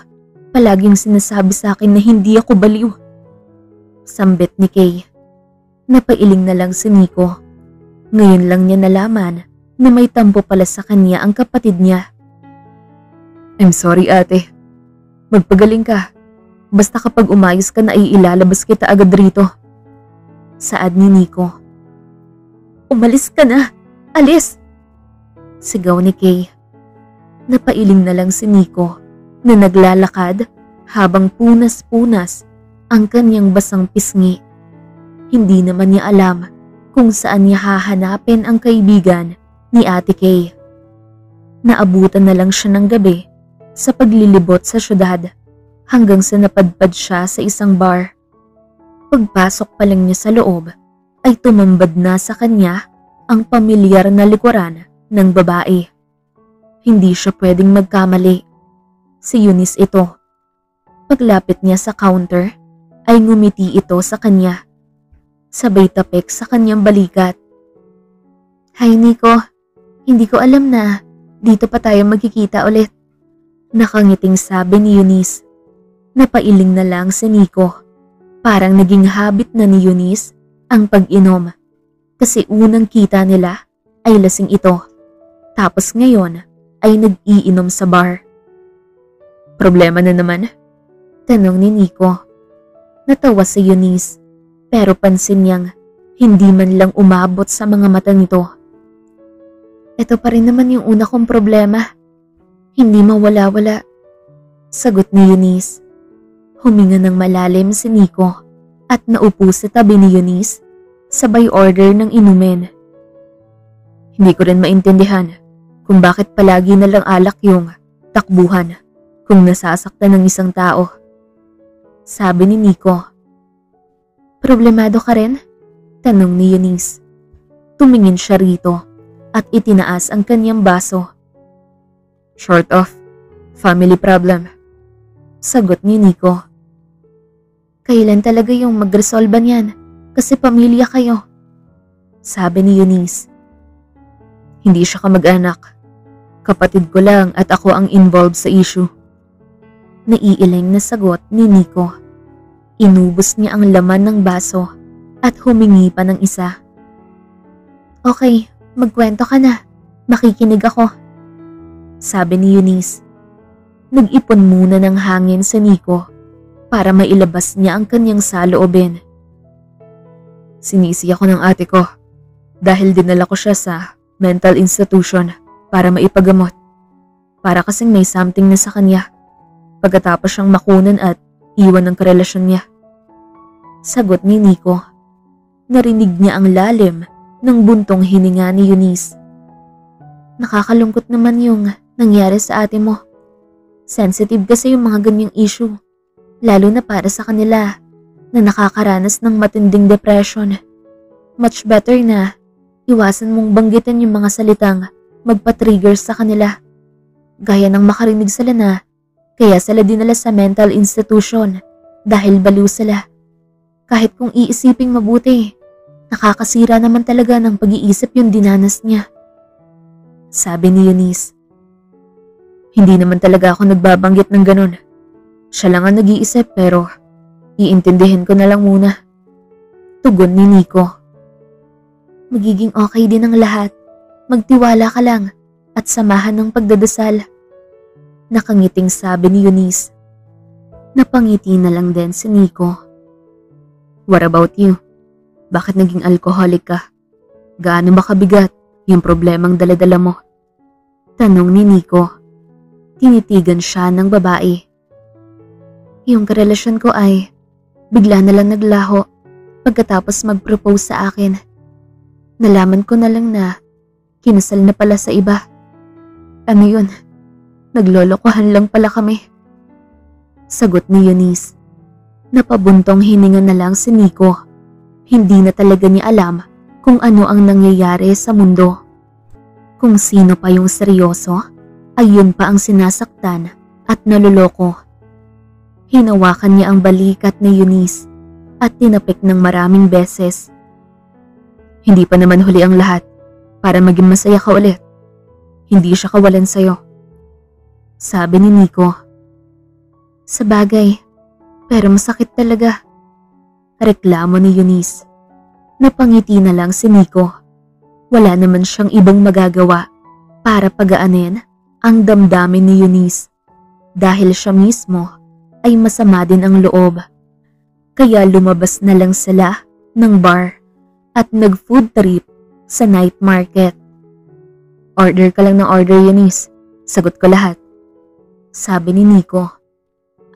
Palaging sinasabi sa akin na hindi ako baliw," sambit ni Kay. Napailing na lang si Nico. Ngayon lang niya nalaman na may tampo pala sa kanya ang kapatid niya. "I'm sorry, ate. Magpagaling ka. Basta kapag umayos ka na ay ilalabas kita agad rito," saad ni Nico. "Umalis ka na! Alis!" sigaw ni Kay. Napailing na lang si Nico na naglalakad habang punas-punas ang kanyang basang pisngi. Hindi naman niya alam kung saan niya hahanapin ang kaibigan ni Ate Kay. Naabutan na lang siya ng gabi sa paglilibot sa syudad hanggang sa napadpad siya sa isang bar. Pagpasok pa lang niya sa loob ay tumambad na sa kanya ang pamilyar na likuran ng babae. Hindi siya pwedeng magkamali. Si Eunice ito. Paglapit niya sa counter ay ngumiti ito sa kanya. Sabay tapik sa kanyang balikat. "Hi Nico, hindi ko alam na dito pa tayo magkikita ulit," nakangiting sabi ni Eunice. Napailing na lang si Nico. Parang naging habit na ni Eunice ang pag-inom. Kasi unang kita nila ay lasing ito. Tapos ngayon ay nag-iinom sa bar. "Problema na naman?" tanong ni Nico. Natawa si Eunice, pero pansin niyang hindi man lang umabot sa mga mata nito. "Ito pa rin naman yung una kong problema. Hindi mawala-wala," sagot ni Eunice. Huminga ng malalim si Nico at naupo sa tabi ni Eunice, sabay order ng inumin. "Hindi ko rin maintindihan kung bakit palagi na lang alak yung takbuhan kung nasasaktan ng isang tao," sabi ni Nico. "Problemado ka rin?" tanong ni Eunice. Tumingin siya rito at itinaas ang kanyang baso. "Short of family problem," sagot ni Nico. "Kailan talaga yung magresolba niyan? Kasi pamilya kayo," sabi ni Eunice. "Hindi siya kamag-anak. Kapatid ko lang at ako ang involved sa issue," naiiling na sagot ni Nico. Inubos niya ang laman ng baso at humingi pa ng isa. "Okay, magkwento ka na. Makikinig ako," sabi ni Eunice. Nag-ipon muna ng hangin sa Nico para mailabas niya ang kanyang saloobin. "Sinisi ako ng ate ko dahil dinala ko siya sa mental institution para maipagamot. Para kasing may something na sa kanya pagkatapos siyang makunan at iwan ng karelasyon niya," sagot ni Nico. Narinig niya ang lalim ng buntong hininga ni Eunice. Nakakalungkot naman yung nangyari sa ate mo. Sensitive kasi yung mga ganyang issue, lalo na para sa kanila na nakakaranas ng matinding depression. Much better na iwasan mong banggitin yung mga salitang magpa-trigger sa kanila. Gaya ng makarinig sila na kaya sila dinala sa mental institution dahil baliw sila. Kahit kung iisiping mabuti, nakakasira naman talaga ng pag-iisip yung dinanas niya. Sabi ni Eunice. Hindi naman talaga ako nagbabanggit ng ganun. Siya lang ang nag-iisip pero iintindihin ko na lang muna. Tugon ni Nico. Magiging okay din ang lahat. Magtiwala ka lang at samahan ng pagdadasal. Nakangiting sabi ni Eunice. Napangiti na lang din si Nico. What about you? Bakit naging alcoholic ka? Gaano ba kabigat yung problemang daladala mo? Tanong ni Nico. Tinitigan siya ng babae. Yung karelasyon ko ay bigla na lang naglaho pagkatapos mag-propose sa akin. Nalaman ko na lang na kinasal na pala sa iba. Ano yun? Naglolokohan lang pala kami. Sagot ni Eunice. Napabuntong hininga na lang si Nico. Hindi na talaga niya alam kung ano ang nangyayari sa mundo. Kung sino pa yung seryoso, ayun pa ang sinasaktan at naluloko. Hinawakan niya ang balikat ni Eunice at tinapik ng maraming beses. Hindi pa naman huli ang lahat para maging masaya ka ulit. Hindi siya kawalan sa'yo. Sabi ni Nico. Sabagay, pero masakit talaga. Reklamo ni Eunice. Napangiti na lang si Nico. Wala naman siyang ibang magagawa para pagaanin ang damdamin ni Eunice dahil siya mismo ay masama din ang loob. Kaya lumabas na lang sila ng bar at nag-food trip sa night market. Order ka lang ng order, Eunice. Sagot ko lahat. Sabi ni Nico.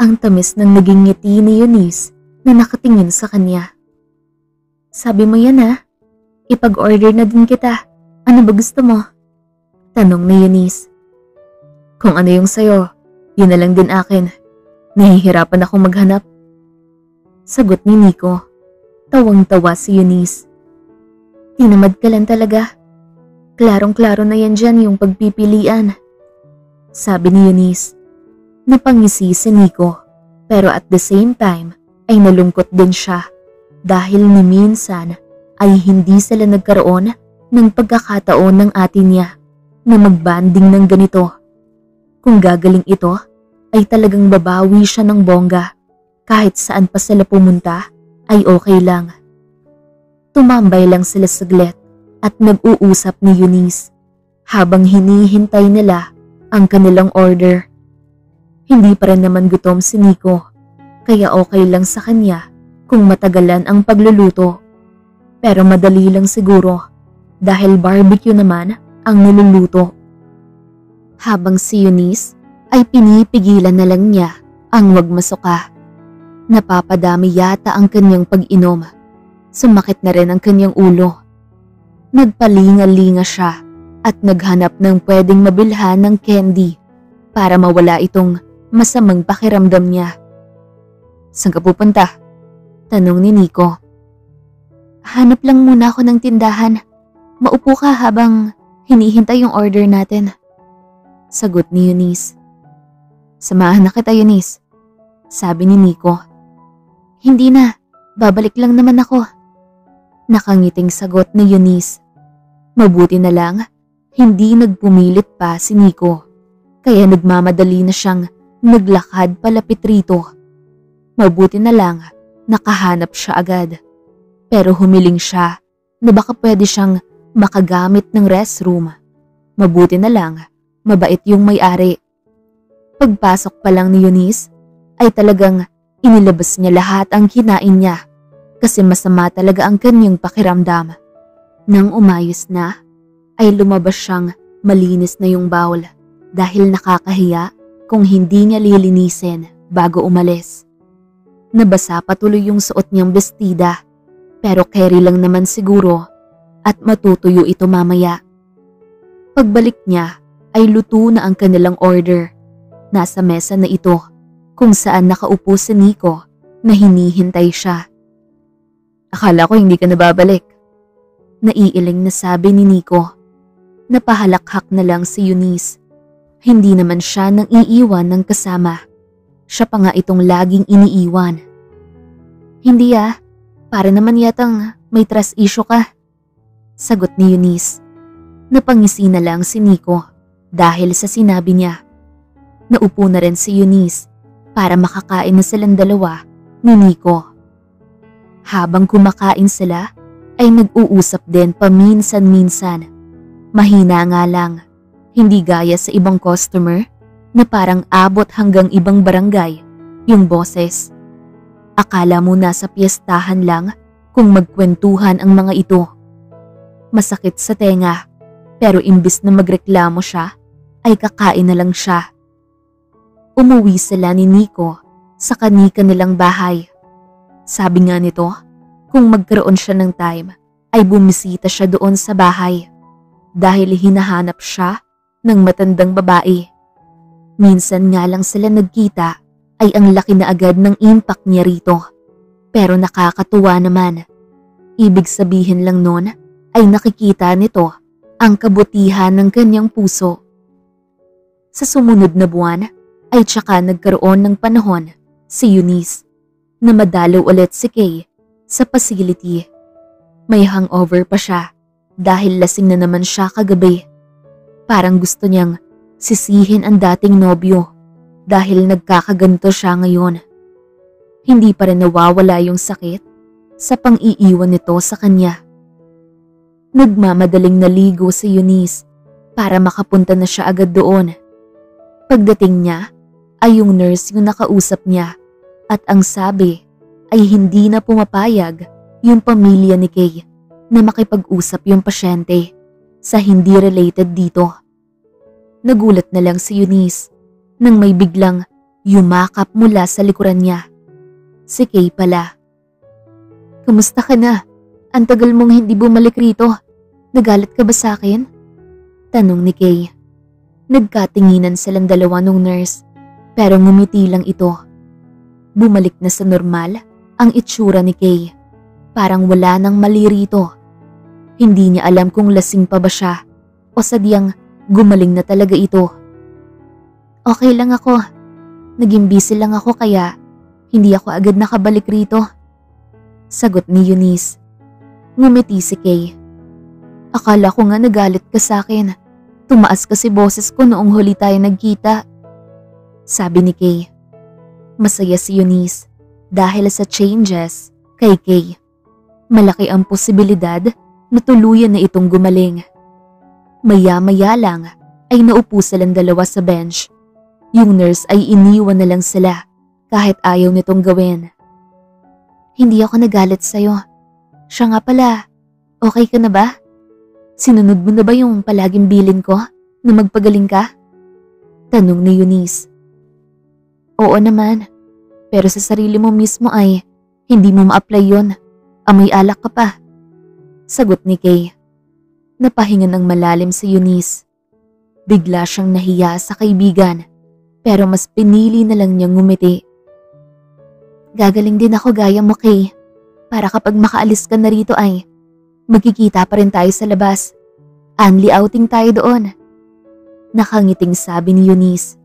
Ang tamis ng naging ngiti ni Eunice na nakatingin sa kanya. Sabi mo yan ha? Ipag-order na din kita. Ano ba gusto mo? Tanong ni Eunice. Kung ano yung sayo, yun na lang din akin. Nahihirapan akong maghanap. Sagot ni Nico. Tawang-tawa si Eunice. Tinamad ka lang talaga. Klarong-klaro na yan dyan yung pagpipilian. Sabi ni Eunice. Napangisi si Nico, pero at the same time ay nalungkot din siya dahil ni minsan ay hindi sila nagkaroon ng pagkakataon ng ate niya na magbanding ng ganito. Kung gagaling ito, ay talagang babawi siya ng bongga. Kahit saan pa sila pumunta, ay okay lang. Tumambay lang sila saglit at nag-uusap ni Eunice habang hinihintay nila ang kanilang order. Hindi pa rin naman gutom si Nico, kaya okay lang sa kanya kung matagalan ang pagluluto. Pero madali lang siguro dahil barbecue naman ang niluluto. Habang si Eunice ay pinipigilan na lang niya ang wag masuka. Napapadami yata ang kanyang pag-inom. Sumakit na rin ang kanyang ulo. Nagpalinga-linga siya at naghanap ng pwedeng mabilhan ng candy para mawala itong masamang pakiramdam niya. Saan ka pupunta? Tanong ni Nico. Hanap lang muna ako ng tindahan. Maupo ka habang hinihintay yung order natin. Sagot ni Eunice. Samahan na kita, Eunice. Sabi ni Nico. Hindi na, babalik lang naman ako. Nakangiting sagot ni Eunice. Mabuti na lang, hindi nagpumilit pa si Nico. Kaya nagmamadali na siyang naglakad palapit rito. Mabuti na lang, nakahanap siya agad. Pero humiling siya na baka pwede siyang makagamit ng restroom. Mabuti na lang, mabait yung may-ari. Pagpasok pa lang ni Eunice, ay talagang inilabas niya lahat ang kinain niya kasi masama talaga ang kanyang pakiramdam. Nang umayos na, ay lumabas siyang malinis na yung bowl dahil nakakahiya kung hindi niya lilinisin bago umalis. Nabasa patuloy yung suot niyang bestida pero carry lang naman siguro at matutuyo ito mamaya. Pagbalik niya ay luto na ang kanilang order. Nasa mesa na ito kung saan nakaupo si Nico na hinihintay siya. Akala ko hindi ka nababalik. Naiiling na sabi ni Nico. Napahalakhak na lang si Eunice. Hindi naman siya nang iiwan ng kasama. Siya pa nga itong laging iniiwan. Hindi para naman yatang may trust issue ka. Sagot ni Eunice. Napangisi na lang si Nico dahil sa sinabi niya. Naupo na rin si Eunice para makakain na silang dalawa ni Nico. Habang kumakain sila ay nag-uusap din paminsan-minsan. Mahina nga lang, hindi gaya sa ibang customer na parang abot hanggang ibang barangay yung boses. Akala mo nasa piyestahan lang kung magkwentuhan ang mga ito. Masakit sa tenga pero imbis na magreklamo siya ay kakain na lang siya. Umuwi sila ni Nico sa kani-kanilang bahay. Sabi nga nito, kung magkaroon siya ng time ay bumisita siya doon sa bahay dahil hinahanap siya ng matandang babae. Minsan nga lang sila nagkita ay ang laki na agad ng impact niya rito. Pero nakakatuwa naman. Ibig sabihin lang nun ay nakikita nito ang kabutihan ng kanyang puso. Sa sumunod na buwan ay tsaka nagkaroon ng panahon si Eunice na madalaw ulit si Kay sa facility. May hangover pa siya dahil lasing na naman siya kagabi. Parang gusto niyang sisihin ang dating nobyo dahil nagkakaganto siya ngayon. Hindi pa rin nawawala yung sakit sa pang-iiwan nito sa kanya. Nagmamadaling naligo si Eunice para makapunta na siya agad doon. Pagdating niya ay yung nurse yung nakausap niya at ang sabi ay hindi na pumapayag yung pamilya ni Kay na makipag-usap yung pasyente sa hindi related dito. Nagulat na lang si Eunice nang may biglang yumakap mula sa likuran niya. Si Kay pala. Kamusta ka na? Ang tagal mong hindi bumalik rito. Nagalit ka ba sa akin? Tanong ni Kay. Nagkatinginan silang dalawa nung nurse pero ngumiti lang ito. Bumalik na sa normal ang itsura ni Kay. Parang wala nang mali rito. Hindi niya alam kung lasing pa ba siya o sadyang gumaling na talaga ito. Okay lang ako. Naging busy lang ako kaya hindi ako agad nakabalik rito. Sagot ni Eunice. Ngumiti si Kay. Akala ko nga nagalit ka sa akin. Tumaas kasi boses ko noong huli tayo nagkita. Sabi ni Kay. Masaya si Eunice dahil sa changes kay Kay. Malaki ang posibilidad na tuluyan na itong gumaling. Maya-maya lang ay naupo silang dalawa sa bench. Yung nurse ay iniwan na lang sila kahit ayaw nitong gawin. Hindi ako nagalit sa'yo. Siya nga pala, okay ka na ba? Sinunod mo na ba yung palaging bilin ko na magpagaling ka? Tanong ni Eunice. Oo naman, pero sa sarili mo mismo ay hindi mo ma-apply yon. Amoy alak ka pa. Sagot ni Kay. Napahinga ng malalim si Eunice. Bigla siyang nahiya sa kaibigan pero mas pinili na lang niyang ngumiti. Gagaling din ako gaya mo, Kay. Para kapag makaalis ka na rito ay magkikita pa rin tayo sa labas. Only outing tayo doon. Nakangiting sabi ni Eunice.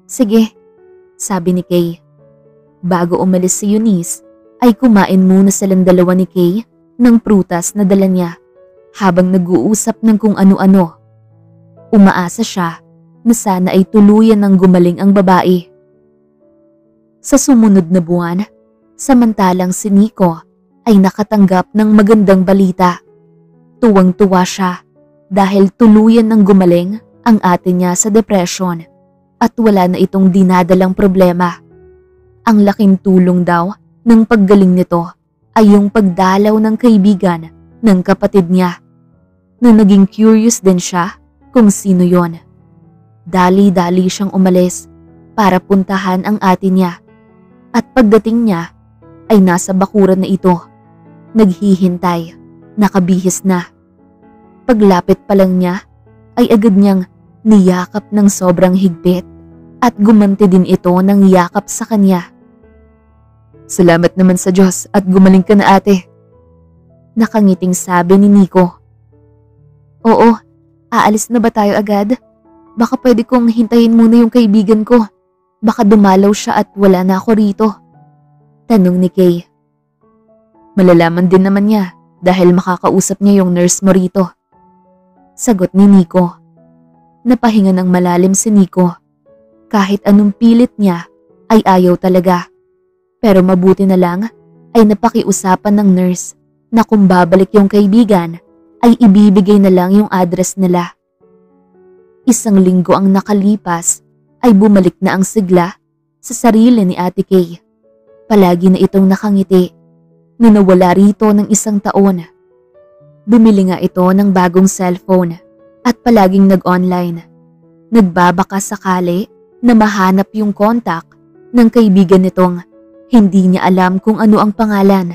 Sige, sabi ni Kay. Bago umalis si Eunice, ay kumain muna silang dalawa ni Kay ng prutas na dala niya habang nag-uusap ng kung ano-ano. Umaasa siya na sana ay tuluyan ng gumaling ang babae. Sa sumunod na buwan, samantalang si Nico ay nakatanggap ng magandang balita. Tuwang-tuwa siya dahil tuluyan ng gumaling ang ate niya sa depression at wala na itong dinadalang problema. Ang laking tulong daw ng paggaling nito ay yung pagdalaw ng kaibigan ng kapatid niya na naging curious din siya kung sino yon. Dali-dali siyang umalis para puntahan ang ate niya at pagdating niya ay nasa bakuran na ito. Naghihintay, nakabihis na. Paglapit pa lang niya ay agad niyang niyakap ng sobrang higpit at gumanti din ito ng yakap sa kanya. Salamat naman sa Diyos at gumaling ka na ate. Nakangiting sabi ni Nico. Oo, aalis na ba tayo agad? Baka pwede kong hintayin muna yung kaibigan ko. Baka dumalaw siya at wala na ako rito. Tanong ni Kay. Malalaman din naman niya dahil makakausap niya yung nurse mo rito. Sagot ni Nico. Napahinga ng malalim si Nico. Kahit anong pilit niya ay ayaw talaga. Pero mabuti na lang ay napakiusapan ng nurse na kung babalik yung kaibigan ay ibibigay na lang yung address nila. 1 linggo ang nakalipas ay bumalik na ang sigla sa sarili ni Ate Kay. Palagi na itong nakangiti na nawala rito ng 1 taon. Bumili nga ito ng bagong cellphone at palaging nag-online. Nagbabaka sakali na mahanap yung contact ng kaibigan nitong hindi niya alam kung ano ang pangalan.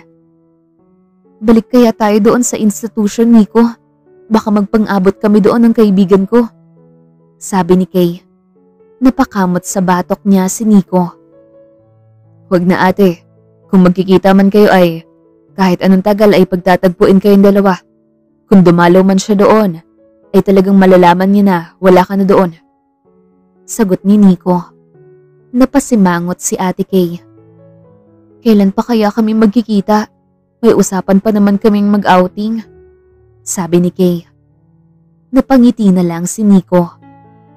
Balik kaya tayo doon sa institution, Nico. Baka magpang-abot kami doon ng kaibigan ko. Sabi ni Kay. Napakamot sa batok niya si Nico. Huwag na ate. Kung magkikita man kayo ay kahit anong tagal ay pagtatagpuin kayong dalawa. Kung dumalaw man siya doon, ay talagang malalaman niya na wala ka na doon. Sagot ni Nico. Napasimangot si Ate Kay. Kailan pa kaya kami magkikita? May usapan pa naman kaming mag-outing. Sabi ni Kay. Napangiti na lang si Nico.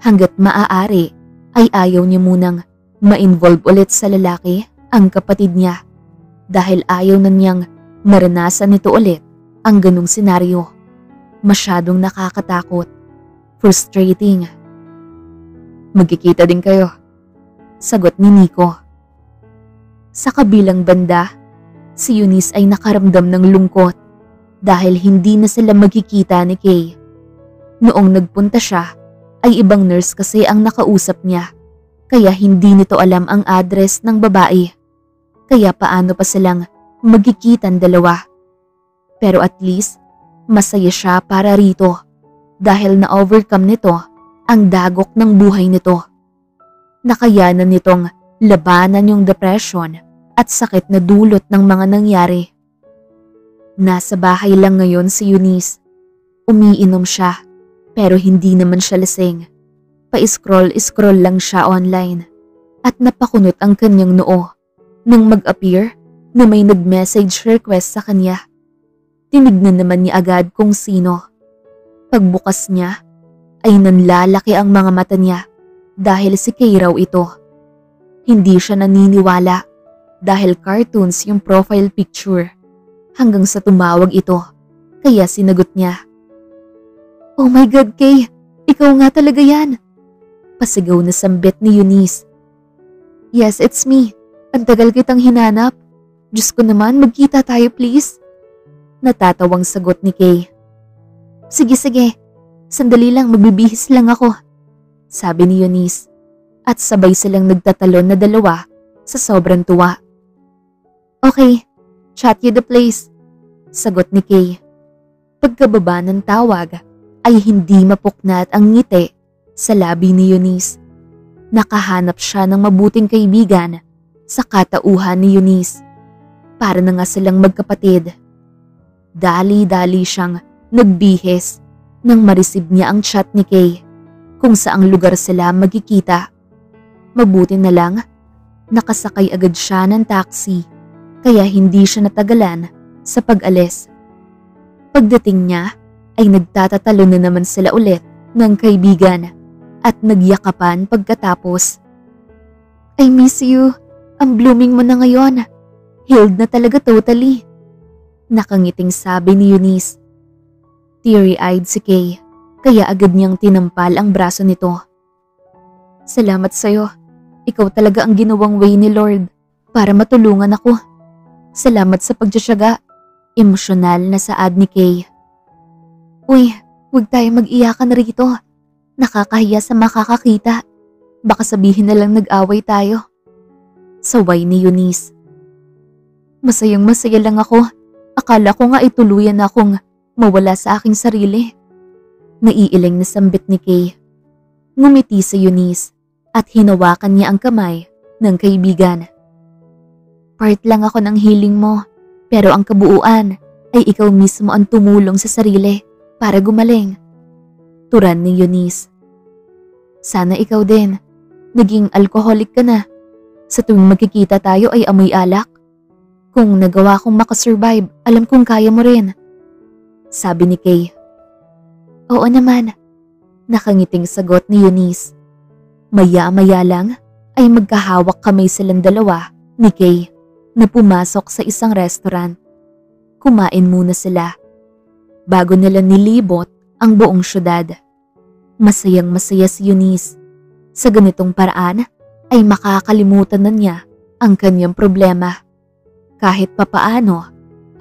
Hanggat maaari ay ayaw niya munang ma-involve ulit sa lalaki ang kapatid niya. Dahil ayaw na niyang maranasan nito ulit ang ganung senaryo. Masyadong nakakatakot. Frustrating. Magkikita din kayo. Sagot ni Nico. Sa kabilang banda, si Eunice ay nakaramdam ng lungkot dahil hindi na sila magkikita ni Kay. Noong nagpunta siya, ay ibang nurse kasi ang nakausap niya, kaya hindi nito alam ang address ng babae. Kaya paano pa silang magkikitan dalawa? Pero at least, masaya siya para rito dahil na-overcome nito ang dagok ng buhay nito. Nakayanan nitong labanan yung depression at sakit na dulot ng mga nangyari. Nasa bahay lang ngayon si Eunice. Umiinom siya pero hindi naman siya lasing. Pa-scroll-scroll lang siya online at napakunot ang kanyang noo nang mag-appear na may nag-message request sa kanya. Tinignan naman niya agad kung sino. Pagbukas niya ay nanlalaki ang mga mata niya dahil si Kay raw ito. Hindi siya naniniwala dahil cartoons yung profile picture hanggang sa tumawag ito kaya sinagot niya. Oh my God, Kay! Ikaw nga talaga yan! Pasigaw na sambit ni Eunice. Yes, it's me. Ang tagal kitang hinanap. Diyos ko naman, magkita tayo please. Natatawang sagot ni Kay. Sige. Sandali lang, magbibihis lang ako. Sabi ni Eunice. At sabay silang nagtatalon na dalawa sa sobrang tuwa. Okay, chat you the place. Sagot ni Kay. Pagkababa ng tawag ay hindi mapuknat ang ngiti sa labi ni Eunice. Nakahanap siya ng mabuting kaibigan sa katauhan ni Eunice. Para na nga silang magkapatid. Dali-dali siyang nagbihis nang mareceive niya ang chat ni Kay kung saang lugar sila magkikita. Mabuti na lang, nakasakay agad siya ng taxi kaya hindi siya natagalan sa pag-alis. Pagdating niya ay nagtatatalo na naman sila ulit ng kaibigan at nagyakapan pagkatapos. I miss you. Ang blooming mo na ngayon. Healed na talaga totally. Nakangiting sabi ni Eunice. Teary-eyed si Kay kaya agad niyang tinampal ang braso nito. Salamat sa'yo. Ikaw talaga ang ginawang way ni Lord para matulungan ako. Salamat sa pagtsatsaga. Emosyonal na saad ni Kay. Uy, huwag tayo mag-iyakan rito. Nakakahiya sa makakakita. Baka sabihin na lang nag-away tayo. Saway ni Eunice. Masayang masaya lang ako. Akala ko nga ituluyan akong mawala sa aking sarili. Naiiling na sambit ni Kay. Ngumiti si Eunice at hinawakan niya ang kamay ng kaibigan. Part lang ako ng healing mo, pero ang kabuuan ay ikaw mismo ang tumulong sa sarili para gumaling. Turan ni Eunice. Sana ikaw din. Naging alcoholic ka na. Sa tuwing magkikita tayo ay amoy alak. Kung nagawa kong makasurvive, alam kong kaya mo rin. Sabi ni Kay. Oo naman. Nakangiting sagot ni Eunice. Maya-maya lang ay magkahawak kamay silang dalawa ni Kay na pumasok sa isang restaurant. Kumain muna sila bago nila nilibot ang buong syudad. Masayang masaya si Eunice. Sa ganitong paraan ay makakalimutan na niya ang kanyang problema. Kahit papaano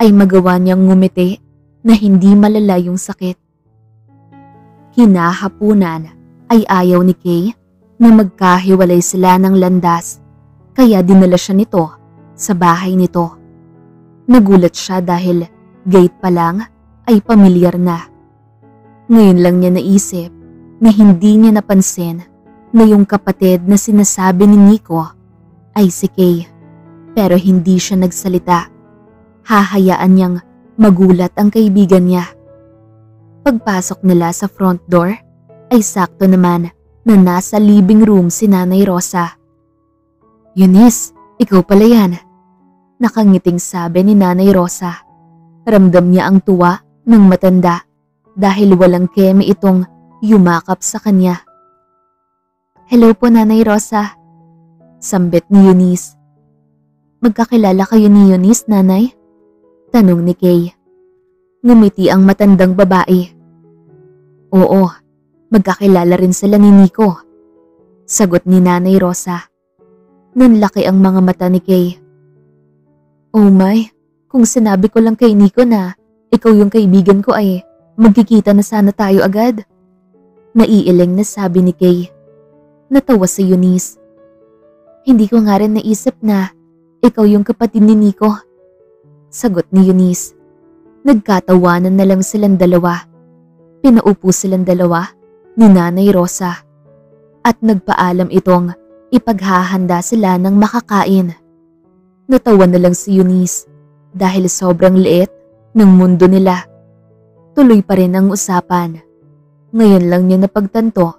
ay magawa niyang ngumiti na hindi malala yung sakit. Hinahapunan ay ayaw ni Kay na magkahiwalay sila ng landas, kaya dinala siya nito sa bahay nito. Nagulat siya dahil gate pa lang ay pamilyar na. Ngayon lang niya naisip na hindi niya napansin na yung kapatid na sinasabi ni Nico ay si Kay, pero hindi siya nagsalita. Hahayaan niyang magulat ang kaibigan niya. Pagpasok nila sa front door ay sakto naman na nasa living room si Nanay Rosa. Eunice, ikaw pala yan. Nakangiting sabi ni Nanay Rosa. Ramdam niya ang tuwa ng matanda dahil walang keme itong yumakap sa kanya. Hello po Nanay Rosa. Sambit ni Eunice. Magkakilala kayo ni Eunice, Nanay? Tanong ni Kay. Ngumiti ang matandang babae. Oo, magkakilala rin sila ni Nico. Sagot ni Nanay Rosa. Nanlaki ang mga mata ni Kay. Oh my, kung sinabi ko lang kay Nico na ikaw yung kaibigan ko ay magkikita na sana tayo agad. Naiiling na sabi ni Kay. Natawa si Eunice. Hindi ko nga rin naisip na ikaw yung kapatid ni Nico. Sagot ni Eunice. Nagkatawanan na lang silang dalawa. Pinaupo silang dalawa ni Nanay Rosa at nagpaalam itong ipaghahanda sila ng makakain. Natawa na lang si Eunice dahil sobrang liit ng mundo nila. Tuloy pa rin ang usapan. Ngayon lang niya napagtanto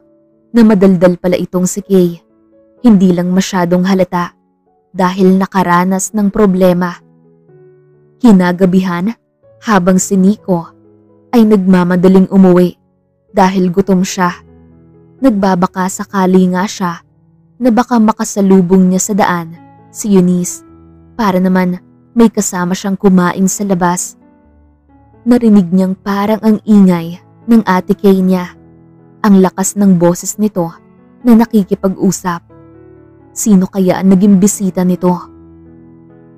na madaldal pala itong si Kay. Hindi lang masyadong halata dahil nakaranas ng problema. Kinagabihan, habang si Nico ay nagmamadaling umuwi dahil gutom siya. Nagbabaka sakali nga siya na baka makasalubong niya sa daan si Eunice para naman may kasama siyang kumain sa labas. Narinig niyang parang ang ingay ng ate Kay niya. Ang lakas ng boses nito na nakikipag-usap. Sino kaya ang naging bisita nito?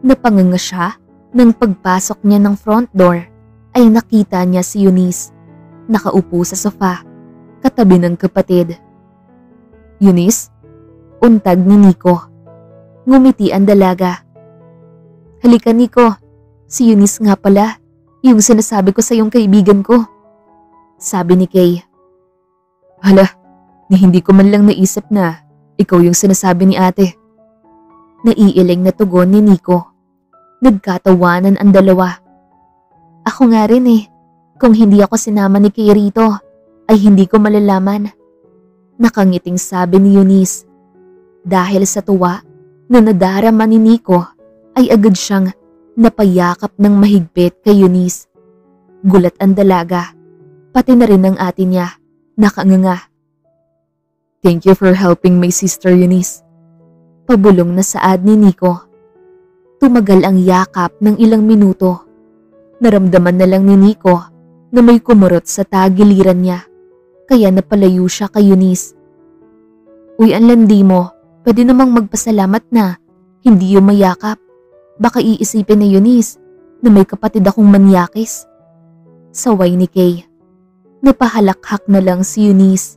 Napanganga siya nang pagpasok niya ng front door ay nakita niya si Eunice nakaupo sa sofa katabi ng kapatid. Eunice? Untag ni Nico. Ngumiti ang dalaga. Halika Nico, si Eunice nga pala, yung sinasabi ko sa iyong kaibigan ko. Sabi ni Kay. Hala, na hindi ko man lang naisip na ikaw yung sinasabi ni ate. Naiiling na tugon ni Nico. Nagkatawanan ang dalawa. Ako nga rin eh. Kung hindi ako sinama ni Kay rito, ay hindi ko malalaman. Nakangiting sabi ni Eunice. Dahil sa tuwa na nadarama ni Nico, ay agad siyang napayakap ng mahigpit kay Eunice. Gulat ang dalaga, pati na rin ang ate niya, nakanganga. Thank you for helping my sister Eunice. Pabulong na saad ni Nico. Tumagal ang yakap ng ilang minuto. Naramdaman na lang ni Nico na may kumurot sa tagiliran niya, kaya napalayo siya kay Eunice. Uy, ang landi mo, pwede namang magpasalamat na hindi yung mayakap. Baka iisipin ni Eunice na may kapatid akong manyakis. Saway ni Kay. Napahalakhak na lang si Eunice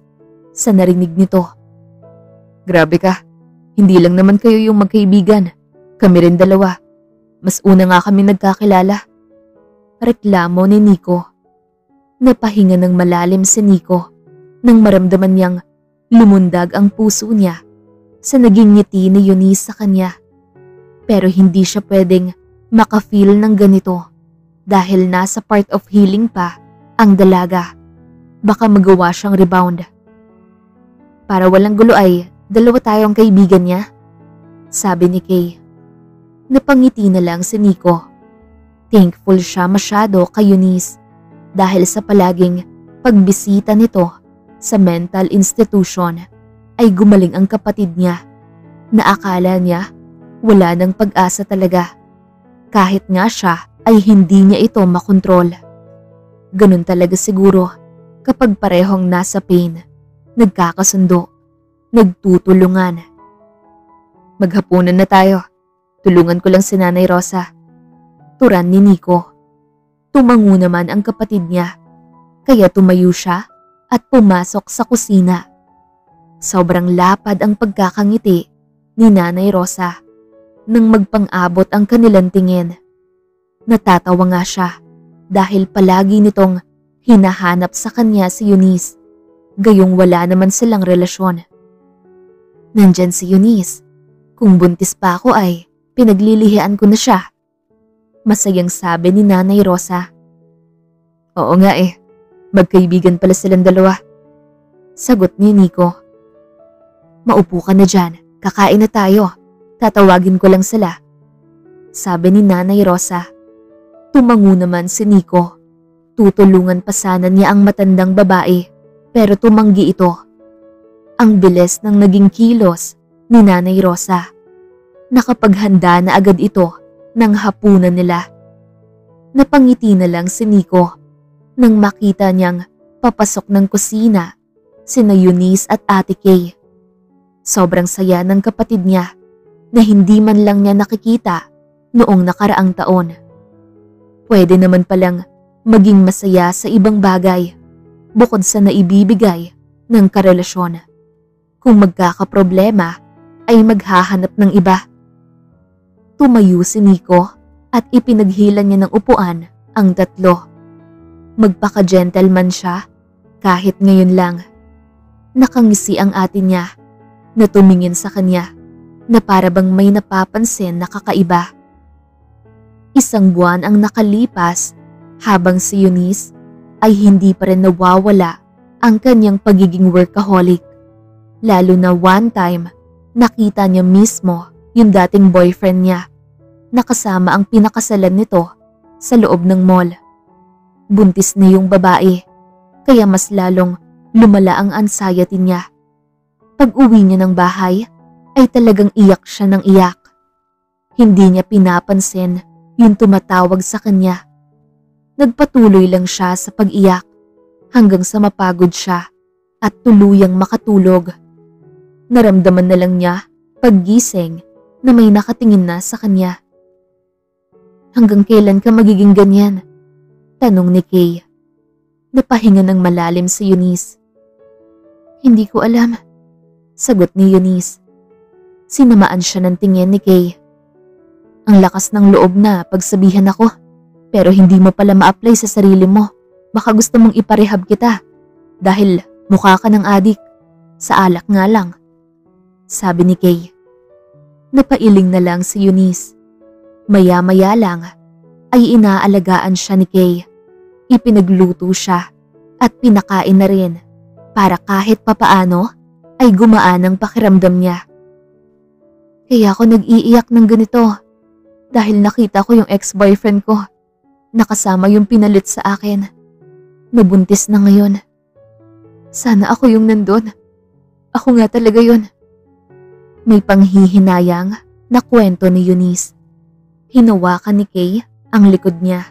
sa narinig nito. Grabe ka, hindi lang naman kayo yung magkaibigan. Kami rin dalawa. Mas una nga kami nagkakilala. Reklamo ni Nico. Napahinga ng malalim si Nico nang maramdaman niyang lumundag ang puso niya sa naging ngiti ni Eunice sa kanya. Pero hindi siya pwedeng maka-feel ng ganito dahil nasa part of healing pa ang dalaga. Baka magawa siyang rebound. Para walang gulo ay dalawa tayong kaibigan niya, sabi ni Kay. Napangiti na lang si Nico. Thankful siya masyado kay Eunice dahil sa palaging pagbisita nito sa mental institution ay gumaling ang kapatid niya na akala niya wala ng pag-asa talaga. Kahit nga siya ay hindi niya ito makontrol. Ganun talaga siguro kapag parehong nasa pain, nagkakasundo, nagtutulungan. Maghapunan na tayo. Tulungan ko lang si Nanay Rosa. Turan ni Nico. Tumango naman ang kapatid niya, kaya tumayo siya at pumasok sa kusina. Sobrang lapad ang pagkakangiti ni Nanay Rosa nang magpang-abot ang kanilang tingin. Natatawa nga siya dahil palagi nitong hinahanap sa kanya si Eunice, gayong wala naman silang relasyon. Nandyan si Eunice. Kung buntis pa ako ay pinaglilihian ko na siya. Masayang sabi ni Nanay Rosa. Oo nga eh, magkaibigan pala silang dalawa. Sagot ni Nico. Maupo ka na dyan, kakain na tayo. Tatawagin ko lang sila. Sabi ni Nanay Rosa. Tumango naman si Nico. Tutulungan pa sana niya ang matandang babae, pero tumanggi ito. Ang bilis ng naging kilos ni Nanay Rosa. Nakapaghanda na agad ito ng hapunan nila. Napangiti na lang si Nico nang makita niyang papasok ng kusina sina Eunice at Ate Kay. Sobrang saya ng kapatid niya na hindi man lang niya nakikita noong nakaraang taon. Pwede naman palang maging masaya sa ibang bagay bukod sa naibibigay ng karelasyon. Kung magkakaproblema ay maghahanap ng iba. Tumayo si Nico at ipinaghilan niya ng upuan ang tatlo. Magpaka-gentleman siya kahit ngayon lang. Nakangisi ang ate niya na tumingin sa kanya na para bang may napapansin na kakaiba. Isang buwan ang nakalipas habang si Eunice ay hindi pa rin nawawala ang kanyang pagiging workaholic. Lalo na one time nakita niya mismo yung dating boyfriend niya na kasama ang pinakasalan nito sa loob ng mall. Buntis na yung babae kaya mas lalong lumala ang anxiety niya. Pag uwi niya ng bahay ay talagang iyak siya ng iyak. Hindi niya pinapansin yung tumatawag sa kanya. Nagpatuloy lang siya sa pag-iyak hanggang sa mapagod siya at tuluyang makatulog. Naramdaman na lang niya paggising na may nakatingin na sa kanya. Hanggang kailan ka magiging ganyan? Tanong ni Kay. Napahinga ng malalim si Eunice. Hindi ko alam, sagot ni Eunice. Sinamaan siya ng tingin ni Kay. Ang lakas ng loob na pagsabihan ako, pero hindi mo pala ma-apply sa sarili mo. Baka gusto mong iparehab kita dahil mukha ka ng adik. Sa alak nga lang, sabi ni Kay. Napailing na lang si Eunice. Maya-maya lang ay inaalagaan siya ni Kay. Ipinagluto siya at pinakain na rin para kahit papaano ay gumaan ang pakiramdam niya. Kaya ako nag-iiyak ng ganito dahil nakita ko yung ex-boyfriend ko. Nakasama yung pinalit sa akin. Nabuntis na ngayon. Sana ako yung nandun. Ako nga talaga yun. May panghihinayang na kwento ni Eunice. Hinawakan ni Kay ang likod niya.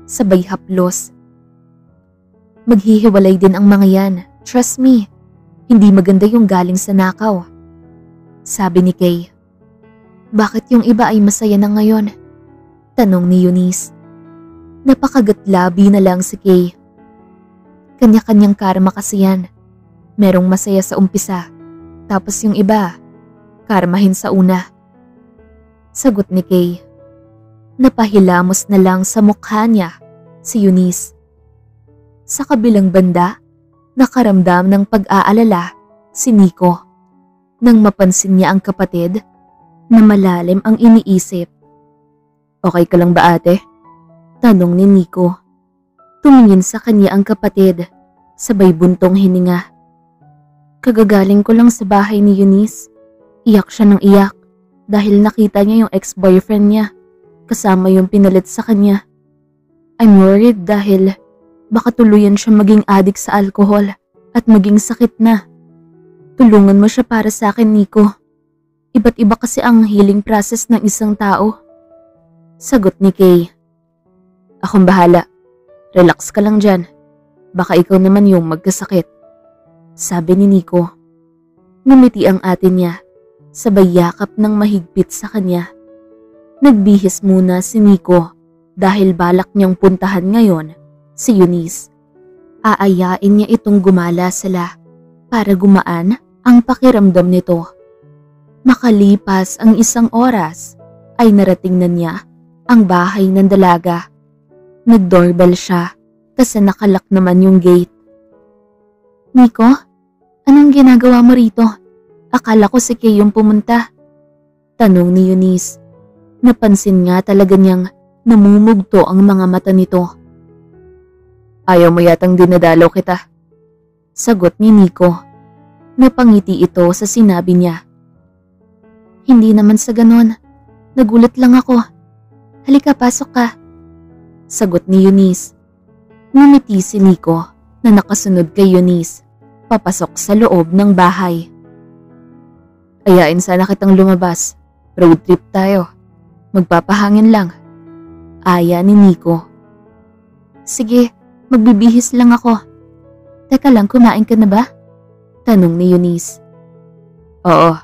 Sabay haplos. Maghihiwalay din ang mga yan. Trust me. Hindi maganda yung galing sa nakaw. Sabi ni Kay. Bakit yung iba ay masaya na ngayon? Tanong ni Eunice. Napakagatlabi na lang si Kay. Kanya-kanyang karma kasi yan. Merong masaya sa umpisa. Tapos yung iba, karmahin sa una. Sagot ni Kay. Napahilamos na lang sa mukha niya si Eunice. Sa kabilang banda, nakaramdam ng pag-aalala si Nico nang mapansin niya ang kapatid na malalim ang iniisip. Okay ka lang ba ate? Tanong ni Nico. Tumingin sa kanya ang kapatid, sabay buntong hininga. Kagagaling ko lang sa bahay ni Eunice. Iyak siya ng iyak dahil nakita niya yung ex-boyfriend niya kasama yung pinalit sa kanya. I'm worried dahil baka tuluyan siya maging addict sa alcohol at maging sakit na. Tulungan mo siya para sa akin, Nico. Iba't iba kasi ang healing process ng isang tao. Sagot ni Kay. Akong bahala. Relax ka lang dyan. Baka ikaw naman yung magkasakit. Sabi ni Nico. Ngumiti ang ate niya, sabay yakap ng mahigpit sa kanya. Nagbihis muna si Nico dahil balak niyang puntahan ngayon si Eunice. Aayain niya itong gumala sila para gumaan ang pakiramdam nito. Makalipas ang 1 oras ay narating na niya ang bahay ng dalaga. Nag-doorbell siya kasi nakalak naman yung gate. Nico, anong ginagawa mo rito? Akala ko si Kay yung pumunta. Tanong ni Eunice. Napansin nga talaga niyang namumugto ang mga mata nito. Ayaw mo yatang dinadalaw kita. Sagot ni Nico. Napangiti ito sa sinabi niya. Hindi naman sa ganon. Nagulat lang ako. Halika, pasok ka. Sagot ni Eunice. Ngumiti si Nico na nakasunod kay Eunice, papasok sa loob ng bahay. Ayain sana kitang lumabas. Road trip tayo. Magpapahangin lang. Aya ni Nico. Sige, magbibihis lang ako. Teka lang, kumain ka na ba? Tanong ni Eunice. Oo,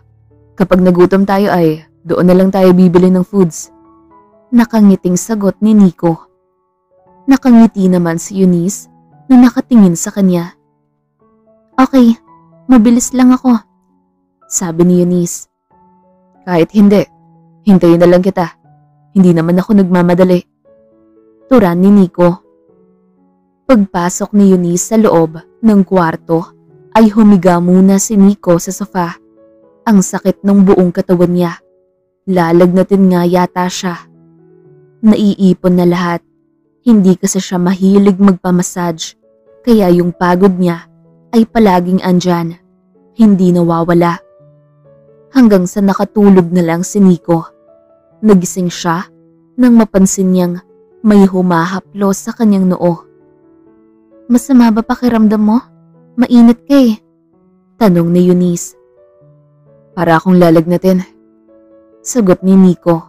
kapag nagutom tayo ay doon na lang tayo bibili ng foods. Nakangiting sagot ni Nico. Nakangiti naman si Eunice na nakatingin sa kanya. Okay, mabilis lang ako. Sabi ni Eunice. Kahit hindi, hintayin na lang kita. Hindi naman ako nagmamadali. Turan ni Nico. Pagpasok ni Eunice sa loob ng kwarto ay humiga muna si Nico sa sofa. Ang sakit ng buong katawan niya. Lalagnatin nga yata siya. Naiipon na lahat. Hindi kasi siya mahilig magpamassage, kaya yung pagod niya ay palaging andyan, hindi nawawala. Hanggang sa nakatulog na lang si Nico. Nagising siya nang mapansin niyang may humahaplos sa kanyang noo. Masama ba pakiramdam mo? Mainit ka eh. Tanong ni Eunice. Para akong lalagnatin. Sagot ni Nico.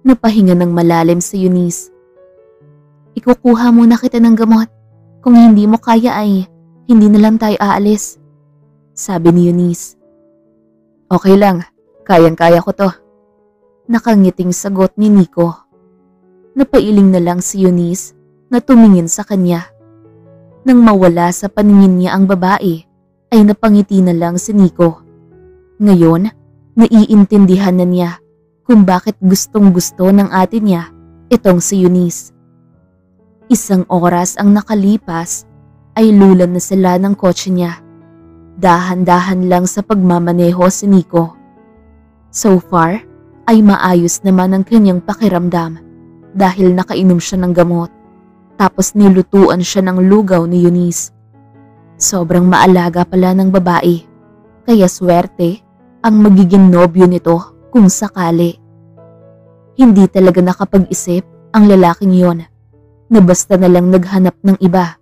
Napahinga ng malalim si Eunice. Ikukuha muna kita ng gamot. Kung hindi mo kaya ay hindi na lang tayo aalis. Sabi ni Eunice. Okay lang, kayang-kaya ko to. Nakangiting sagot ni Nico. Napailing na lang si Eunice na tumingin sa kanya. Nang mawala sa paningin niya ang babae, ay napangiti na lang si Nico. Ngayon, naiintindihan na niya kung bakit gustong-gusto ng ate niya itong si Eunice. 1 oras ang nakalipas ay lulan na sila ng kotse niya. Dahan-dahan lang sa pagmamaneho si Nico. So far ay maayos naman ang kanyang pakiramdam dahil nakainom siya ng gamot. Tapos nilutuan siya ng lugaw ni Eunice. Sobrang maalaga pala ng babae, kaya swerte ang magiging nobyo nito kung sakali. Hindi talaga nakapag-isip ang lalaking yon na basta na lang naghanap ng iba.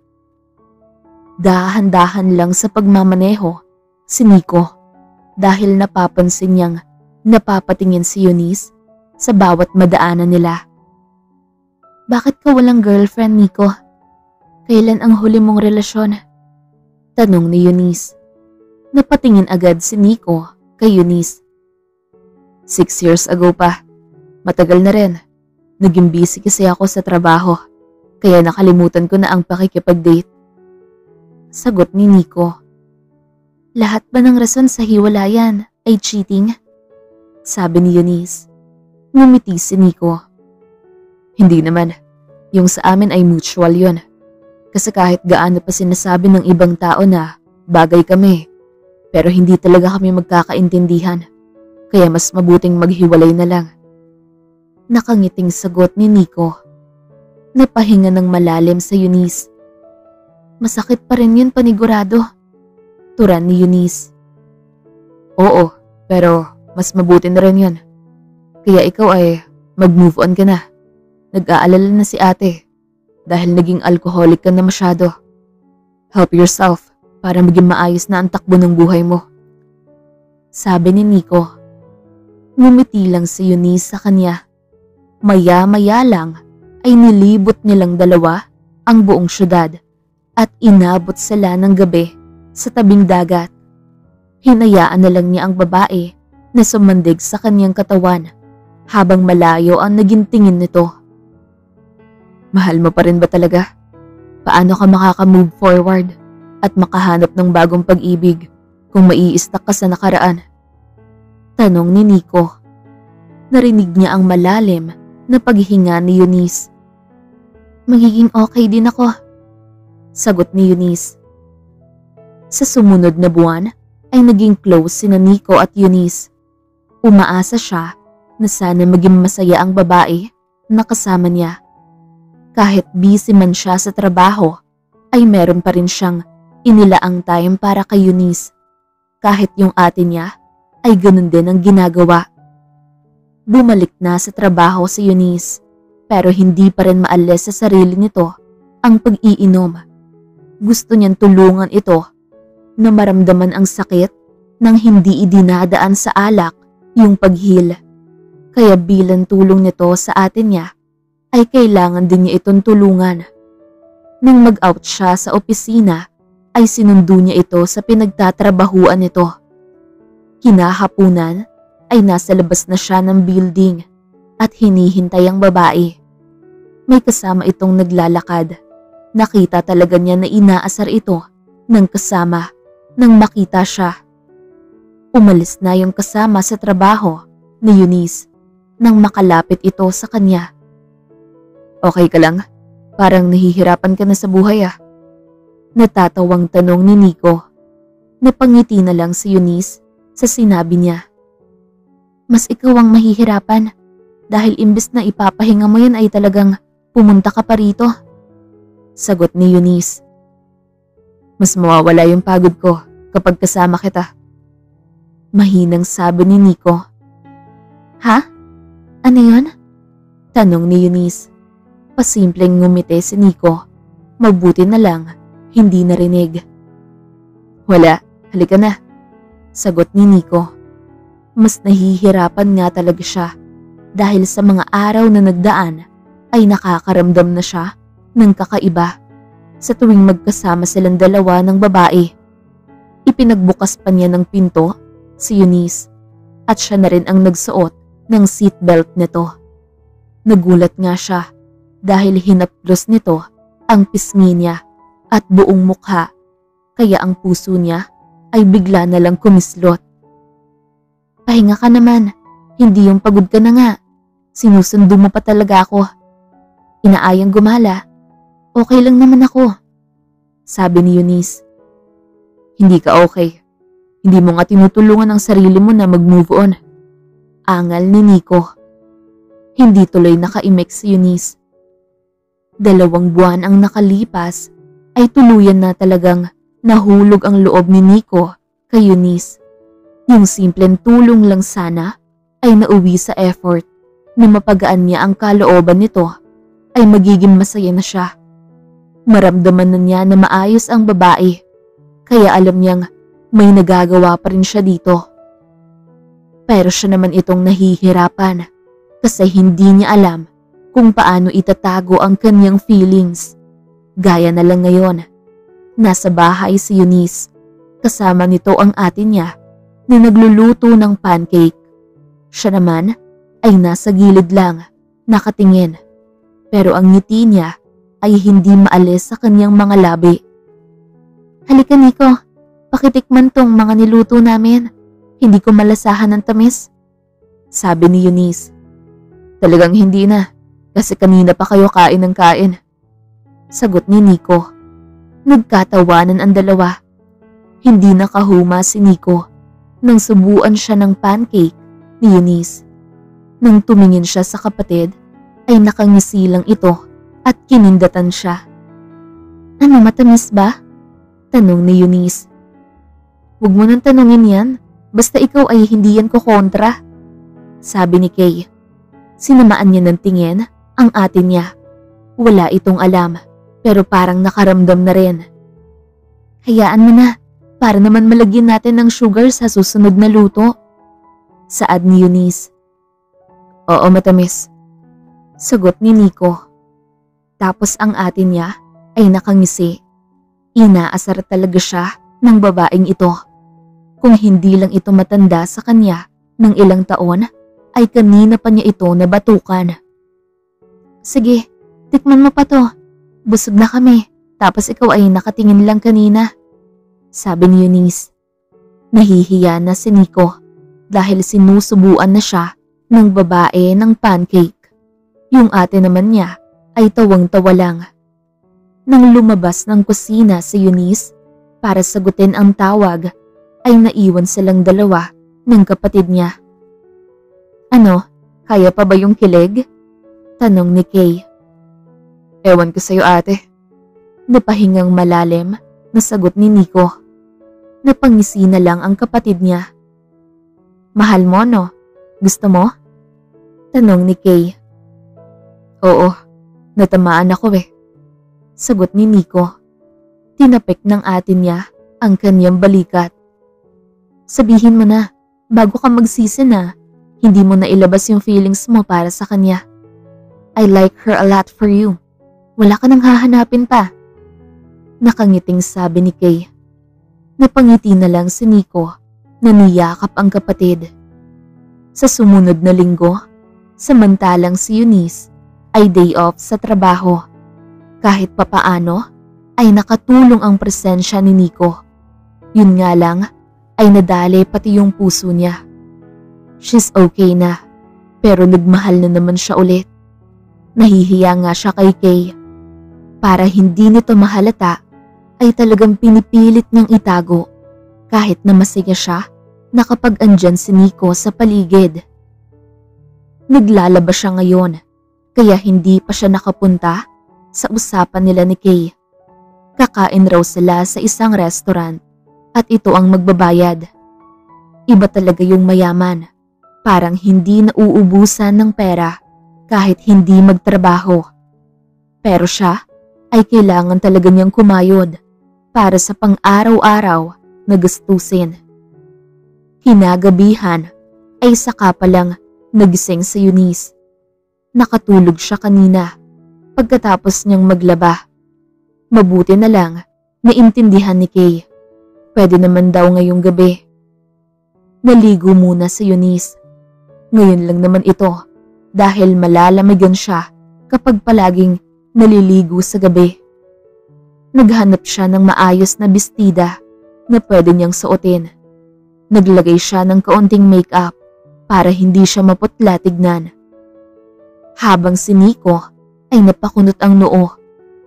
Dahan-dahan lang sa pagmamaneho si Nico dahil napapansin niyang napapatingin si Eunice sa bawat madaanan nila. Bakit ka walang girlfriend, Nico? Kailan ang huli mong relasyon? Tanong ni Eunice. Napatingin agad si Nico kay Eunice. 6 years ago pa. Matagal na rin. Naging busy kasi ako sa trabaho. Kaya nakalimutan ko na ang pakikipag-date. Sagot ni Nico. Lahat ba ng rason sa hiwalayan ay cheating? Sabi ni Eunice. Ngumiti si Nico. Hindi naman. Yung sa amin ay mutual yon. Kasi kahit gaano pa sinasabi ng ibang tao na bagay kami, pero hindi talaga kami magkakaintindihan. Kaya mas mabuting maghiwalay na lang. Nakangiting sagot ni Nico. Napahinga ng malalim sa Eunice. Masakit pa rin yun panigurado. Turan ni Eunice. Oo, pero mas mabuti na rin yun. Kaya ikaw ay mag-move on ka na. Nag-aalala na si ate dahil naging alcoholic ka na masyado. Help yourself para maging maayos na ang takbo ng buhay mo. Sabi ni Nico. Ngumiti lang si Eunice sa kanya. Maya-maya lang ay nilibot nilang dalawa ang buong syudad at inabot sila ng gabi sa tabing dagat. Hinayaan na lang niya ang babae na sumandig sa kanyang katawan habang malayo ang naging tingin nito. Mahal mo pa rin ba talaga? Paano ka makaka-move forward at makahanap ng bagong pag-ibig kung mai-stuck ka sa nakaraan? Tanong ni Nico. Narinig niya ang malalim na paghinga ni Eunice. Magiging okay din ako. Sagot ni Eunice. Sa sumunod na buwan ay naging close sina Nico at Eunice. Umaasa siya na sana maging masaya ang babae na kasama niya. Kahit busy man siya sa trabaho, ay meron pa rin siyang inilaang time para kay Eunice. Kahit yung ate niya ay ganun din ang ginagawa. Bumalik na sa trabaho si Eunice, pero hindi pa rin maalis sa sarili nito ang pag-iinom. Gusto niyang tulungan ito na maramdaman ang sakit nang hindi idinadaan sa alak yung paghil. Kaya bilang tulong nito sa ate niya, ay kailangan din niya itong tulungan. Nang mag-out siya sa opisina, ay sinundo niya ito sa pinagtatrabahuan nito. Kinahapunan ay nasa labas na siya ng building at hinihintay ang babae. May kasama itong naglalakad. Nakita talaga niya na inaasar ito ng kasama nang makita siya. Umalis na yung kasama sa trabaho ni Eunice nang makalapit ito sa kanya. Okay ka lang? Parang nahihirapan ka na sa buhay ah. Natatawang tanong ni Nico. Napangiti na lang si Eunice sa sinabi niya. Mas ikaw ang mahihirapan dahil imbes na ipapahinga mo yan ay talagang pumunta ka pa rito. Sagot ni Eunice. Mas mawawala yung pagod ko kapag kasama kita. Mahinang sabi ni Nico. Ha? Ano yun? Tanong ni Eunice. Pasimpleng ngumiti si Nico. Mabuti na lang, hindi narinig. Wala, halika na. Sagot ni Nico. Mas nahihirapan nga talaga siya dahil sa mga araw na nagdaan ay nakakaramdam na siya ng kakaiba sa tuwing magkasama silang dalawa ng babae. Ipinagbukas pa niya ng pinto si Eunice at siya na rin ang nagsuot ng seatbelt nito. Nagulat nga siya dahil hinaplos nito ang pisngi niya at buong mukha, kaya ang puso niya ay bigla na lang kumislot. Pahinga ka naman, hindi yung pagod ka na nga. Sinusundo mo pa talaga ako. Inaayang gumala. Okay lang naman ako. Sabi ni Eunice. Hindi ka okay. Hindi mo nga tinutulungan ang sarili mo na mag-move on. Angal ni Nico. Hindi tuloy nakaimik si Eunice. 2 buwan ang nakalipas ay tuluyan na talagang nahulog ang loob ni Nico kay Eunice. Yung simpleng tulong lang sana ay nauwi sa effort na mapagaan niya ang kalooban nito ay magiging masaya na siya. Maramdaman na niya na maayos ang babae, kaya alam niyang may nagagawa pa rin siya dito. Pero siya naman itong nahihirapan kasi hindi niya alam kung paano itatago ang kanyang feelings. Gaya na lang ngayon, nasa bahay si Eunice, kasama nito ang ate niya na nagluluto ng pancake. Siya naman ay nasa gilid lang, nakatingin. Pero ang ngiti niya ay hindi maalis sa kanyang mga labi. Halika Nico, pakitikman tong mga niluto namin. Hindi ko malasahan ng tamis. Sabi ni Eunice. Talagang hindi na, kasi kanina pa kayo kain ng kain. Sagot ni Nico. Nagkatawanan ang dalawa. Hindi nakahuma si Nico nang subuan siya ng pancake ni Eunice. Nang tumingin siya sa kapatid ay nakangisi lang ito at kinindatan siya. Ano, matamis ba? Tanong ni Eunice. Huwag mo nang tanungin yan, basta ikaw ay hindi yan ko kontra. Sabi ni Kay. Sinamaan niya ng tingin ang ate niya. Wala itong alam pero parang nakaramdam na rin. Hayaan mo na, para naman malagyan natin ng sugar sa susunod na luto. Saad ni Eunice. Oo, matamis. Sagot ni Nico. Tapos ang ate niya ay nakangisi. Inaasar talaga siya ng babaeng ito. Kung hindi lang ito matanda sa kanya ng ilang taon, ay kanina pa niya ito nabatukan. Sige, tikman mo pa to. Busog na kami, tapos ikaw ay nakatingin lang kanina. Sabi ni Eunice. Nahihiya na si Nico dahil sinusubuan na siya ng babae ng pancake. Yung ate naman niya ay tawang-tawa lang. Nang lumabas ng kusina si Eunice para sagutin ang tawag, ay naiwan silang dalawa ng kapatid niya. Ano, kaya pa ba yung kilig? Tanong ni Kay. Ewan ko sa'yo ate. Napahingang malalim na sagot ni Nico. Napangisi na lang ang kapatid niya. Mahal mo no? Gusto mo? Tanong ni Kay. Oo, natamaan ako eh. Sagot ni Nico. Tinapik ng ate niya ang kanyang balikat. Sabihin mo na, bago ka magsisi na, hindi mo na ilabas yung feelings mo para sa kanya. I like her a lot for you. Wala ka nang hahanapin pa. Nakangiting sabi ni Kay. Napangiti na lang si Nico na niyakap ang kapatid. Sa sumunod na linggo, samantalang si Eunice ay day off sa trabaho. Kahit papaano ay nakatulong ang presensya ni Nico. Yun nga lang ay nadali pati yung puso niya. She's okay na, pero nagmahal na naman siya ulit. Nahihiya nga siya kay Kay. Para hindi nito mahalata, ay talagang pinipilit niyang itago kahit na masaya siya na kapag andyan si Nico sa paligid. Naglalaba siya ngayon, kaya hindi pa siya nakapunta sa usapan nila ni Kay. Kakain raw sila sa isang restaurant at ito ang magbabayad. Iba talaga yung mayaman. Parang hindi nauubusan ng pera kahit hindi magtrabaho. Pero siya ay kailangan talaga niyang kumayod para sa pang-araw-araw na gastusin. Kinagabihan ay saka pa lang nagising si Eunice. Nakatulog siya kanina pagkatapos niyang maglaba. Mabuti na lang naintindihan ni Kay. Pwede naman daw ngayong gabi. Naligo muna si Eunice. Ngayon lang naman ito dahil malalamigan siya kapag palaging naliligo sa gabi. Naghanap siya ng maayos na bestida na pwede niyang suotin. Naglagay siya ng kaunting make-up para hindi siya maputla tignan. Habang si Nico ay napakunot ang noo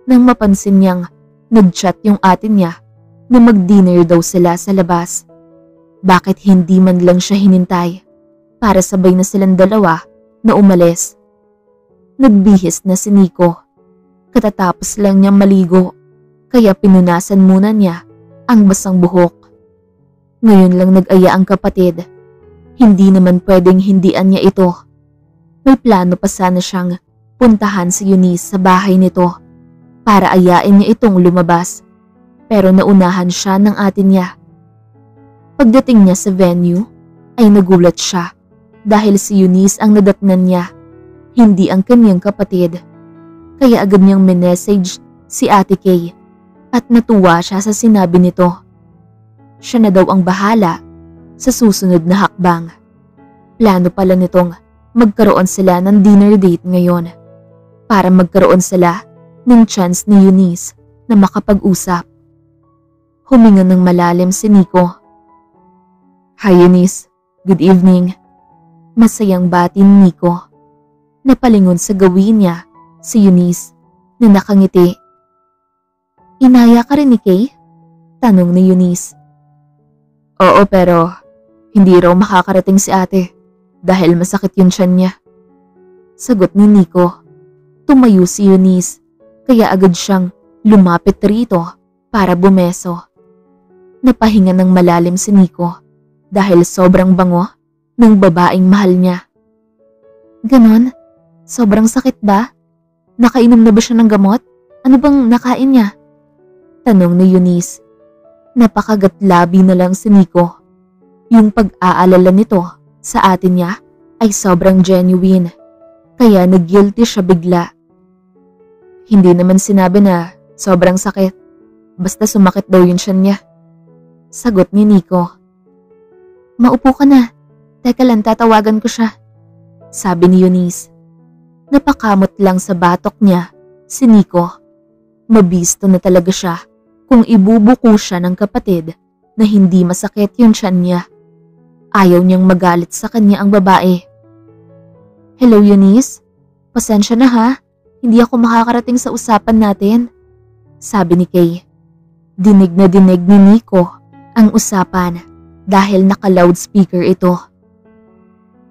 nang mapansin niyang nag-chat yung ate niya na mag-dinner daw sila sa labas. Bakit hindi man lang siya hinintay para sabay na silang dalawa na umalis? Nagbihis na si Nico. Katatapos lang niyang maligo, kaya pinunasan muna niya ang basang buhok. Ngayon lang nag-aya ang kapatid. Hindi naman pwedeng hindian niya ito. May plano pa sana siyang puntahan si Eunice sa bahay nito para ayain niya itong lumabas. Pero naunahan siya ng ate niya. Pagdating niya sa venue, ay nagulat siya dahil si Eunice ang nadatnan niya, hindi ang kanyang kapatid. Kaya agad niyang minessage si Ate Kay at natuwa siya sa sinabi nito. Siya na daw ang bahala sa susunod na hakbang. Plano pala nitong magkaroon sila ng dinner date ngayon para magkaroon sila ng chance ni Eunice na makapag-usap. Huminga ng malalim si Nico. Hi Eunice, good evening. Masayang bati ni Nico. Napalingon sa gawin niya si Eunice na nakangiti. Inaya ka rin ni Kay? Tanong ni Eunice. Oo, pero hindi raw makakarating si ate dahil masakit yung tiyan niya. Sagot ni Nico. Tumayo si Eunice kaya agad siyang lumapit rito para bumeso. Napahinga ng malalim si Nico dahil sobrang bango ng babaeng mahal niya. Ganon? Sobrang sakit ba? Nakainom na ba siya ng gamot? Ano bang nakain niya? Tanong ni Eunice. Napakagatlabi na lang si Nico. Yung pag-aalala nito sa atin niya ay sobrang genuine. Kaya nag-guilty siya bigla. Hindi naman sinabi na sobrang sakit. Basta sumakit daw yung tiyan niya. Sagot ni Nico. Maupo ka na. Teka lang, tatawagan ko siya. Sabi ni Eunice. Napakamot lang sa batok niya si Nico. Mabisto na talaga siya kung ibubuko siya ng kapatid na hindi masakit yung tiyan niya. Ayaw niyang magalit sa kanya ang babae. Hello Eunice, pasensya na ha, hindi ako makakarating sa usapan natin. Sabi ni Kay. Dinig na dinig ni Nico ang usapan dahil naka-loudspeaker ito.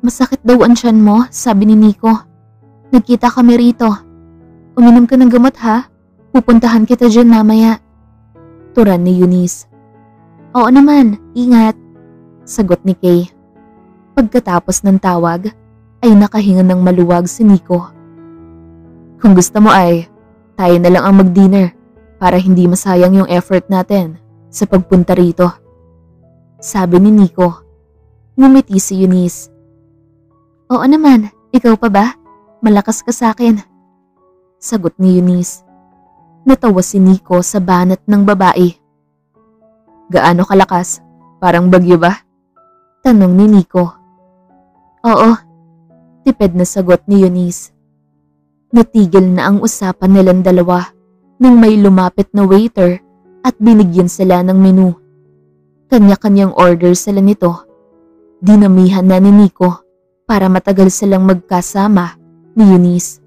Masakit daw ang tiyan mo, sabi ni Nico. Nagkita kami rito. Uminom ka ng gamot ha, pupuntahan kita dyan mamaya. Turan ni Eunice. Oo naman, ingat. Sagot ni Kay. Pagkatapos ng tawag, ay nakahinga ng maluwag si Nico. Kung gusto mo ay, tayo na lang ang mag-dinner para hindi masayang yung effort natin sa pagpunta rito. Sabi ni Nico. Ngumiti si Eunice. Oo naman, ikaw pa ba? Malakas ka sa akin. Sagot ni Eunice. Natawa si Nico sa banat ng babae. Gaano kalakas? Parang bagyo ba? Tanong ni Nico. Oo, tipid na sagot ni Eunice. Natigil na ang usapan nilang dalawa nang may lumapit na waiter at binigyan sila ng menu. Kanya-kanyang order sila nito. Dinamihan na ni Nico para matagal silang magkasama ni Eunice.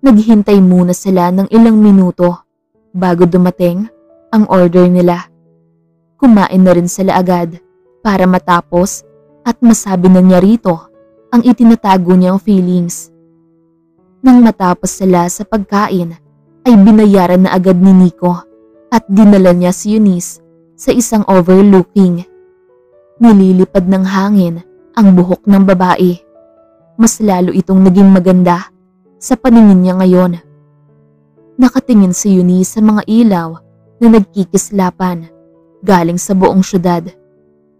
Naghintay muna sila ng ilang minuto bago dumating ang order nila. Kumain na rin sila agad para matapos at masabi na niya rito ang itinatago niyang feelings. Nang matapos sila sa pagkain ay binayaran na agad ni Nico at dinala niya si Eunice sa isang overlooking. Nililipad ng hangin ang buhok ng babae. Mas lalo itong naging maganda sa paningin niya ngayon. Nakatingin si Eunice sa mga ilaw na nagkikislapan galing sa buong syudad.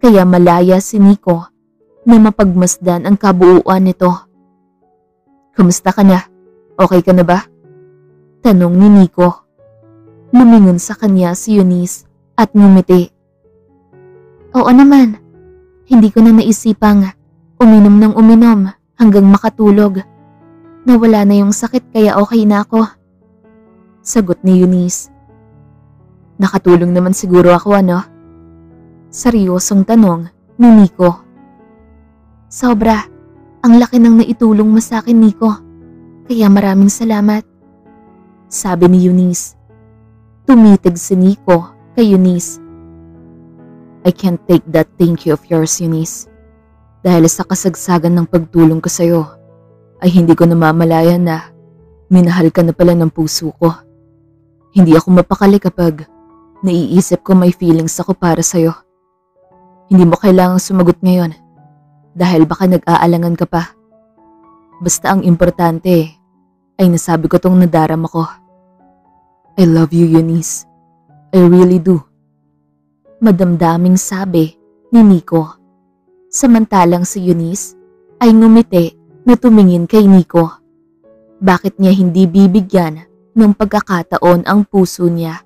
Kaya malaya si Nico na mapagmasdan ang kabuuan nito. Kumusta ka na? Okay ka na ba? Tanong ni Nico. Lumingon sa kanya si Eunice at ngumiti. Oo naman. Hindi ko na naisipang uminom ng uminom hanggang makatulog. Nawala na yung sakit kaya okay na ako. Sagot ni Eunice. Nakatulong naman siguro ako ano? Seryosong tanong ni Nico. Sobra. Ang laki ng naitulong mo sa akin, Nico. Kaya maraming salamat. Sabi ni Eunice. Tumitig si Nico kay Eunice. I can't take that thank you of yours, Eunice. Dahil sa kasagsagan ng pagtulong ko sa'yo, ay hindi ko namamalayan na minahal ka na pala ng puso ko. Hindi ako mapakali kapag naiisip ko may feelings ako para sa'yo. Hindi mo kailangang sumagot ngayon dahil baka nag-aalangan ka pa. Basta ang importante ay nasabi ko tong nadarama ko. I love you, Eunice. I really do. Madamdaming sabi ni Nico. Samantalang si Eunice ay ngumiti na tumingin kay Nico. Bakit niya hindi bibigyan ng pagkakataon ang puso niya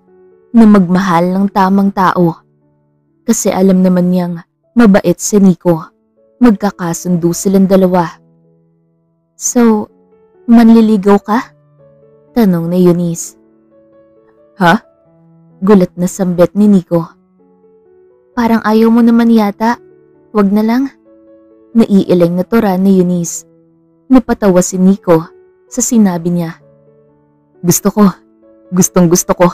na magmahal ng tamang tao? Kasi alam naman niyang mabait si Nico. Magkakasundo silang dalawa. So, manliligaw ka? Tanong ni Eunice. Ha? Gulat na sambit ni Nico. Parang ayaw mo naman yata. Wag na lang. Naiiling na tura ni Eunice. Napatawa si Nico sa sinabi niya. Gusto ko. Gustong gusto ko.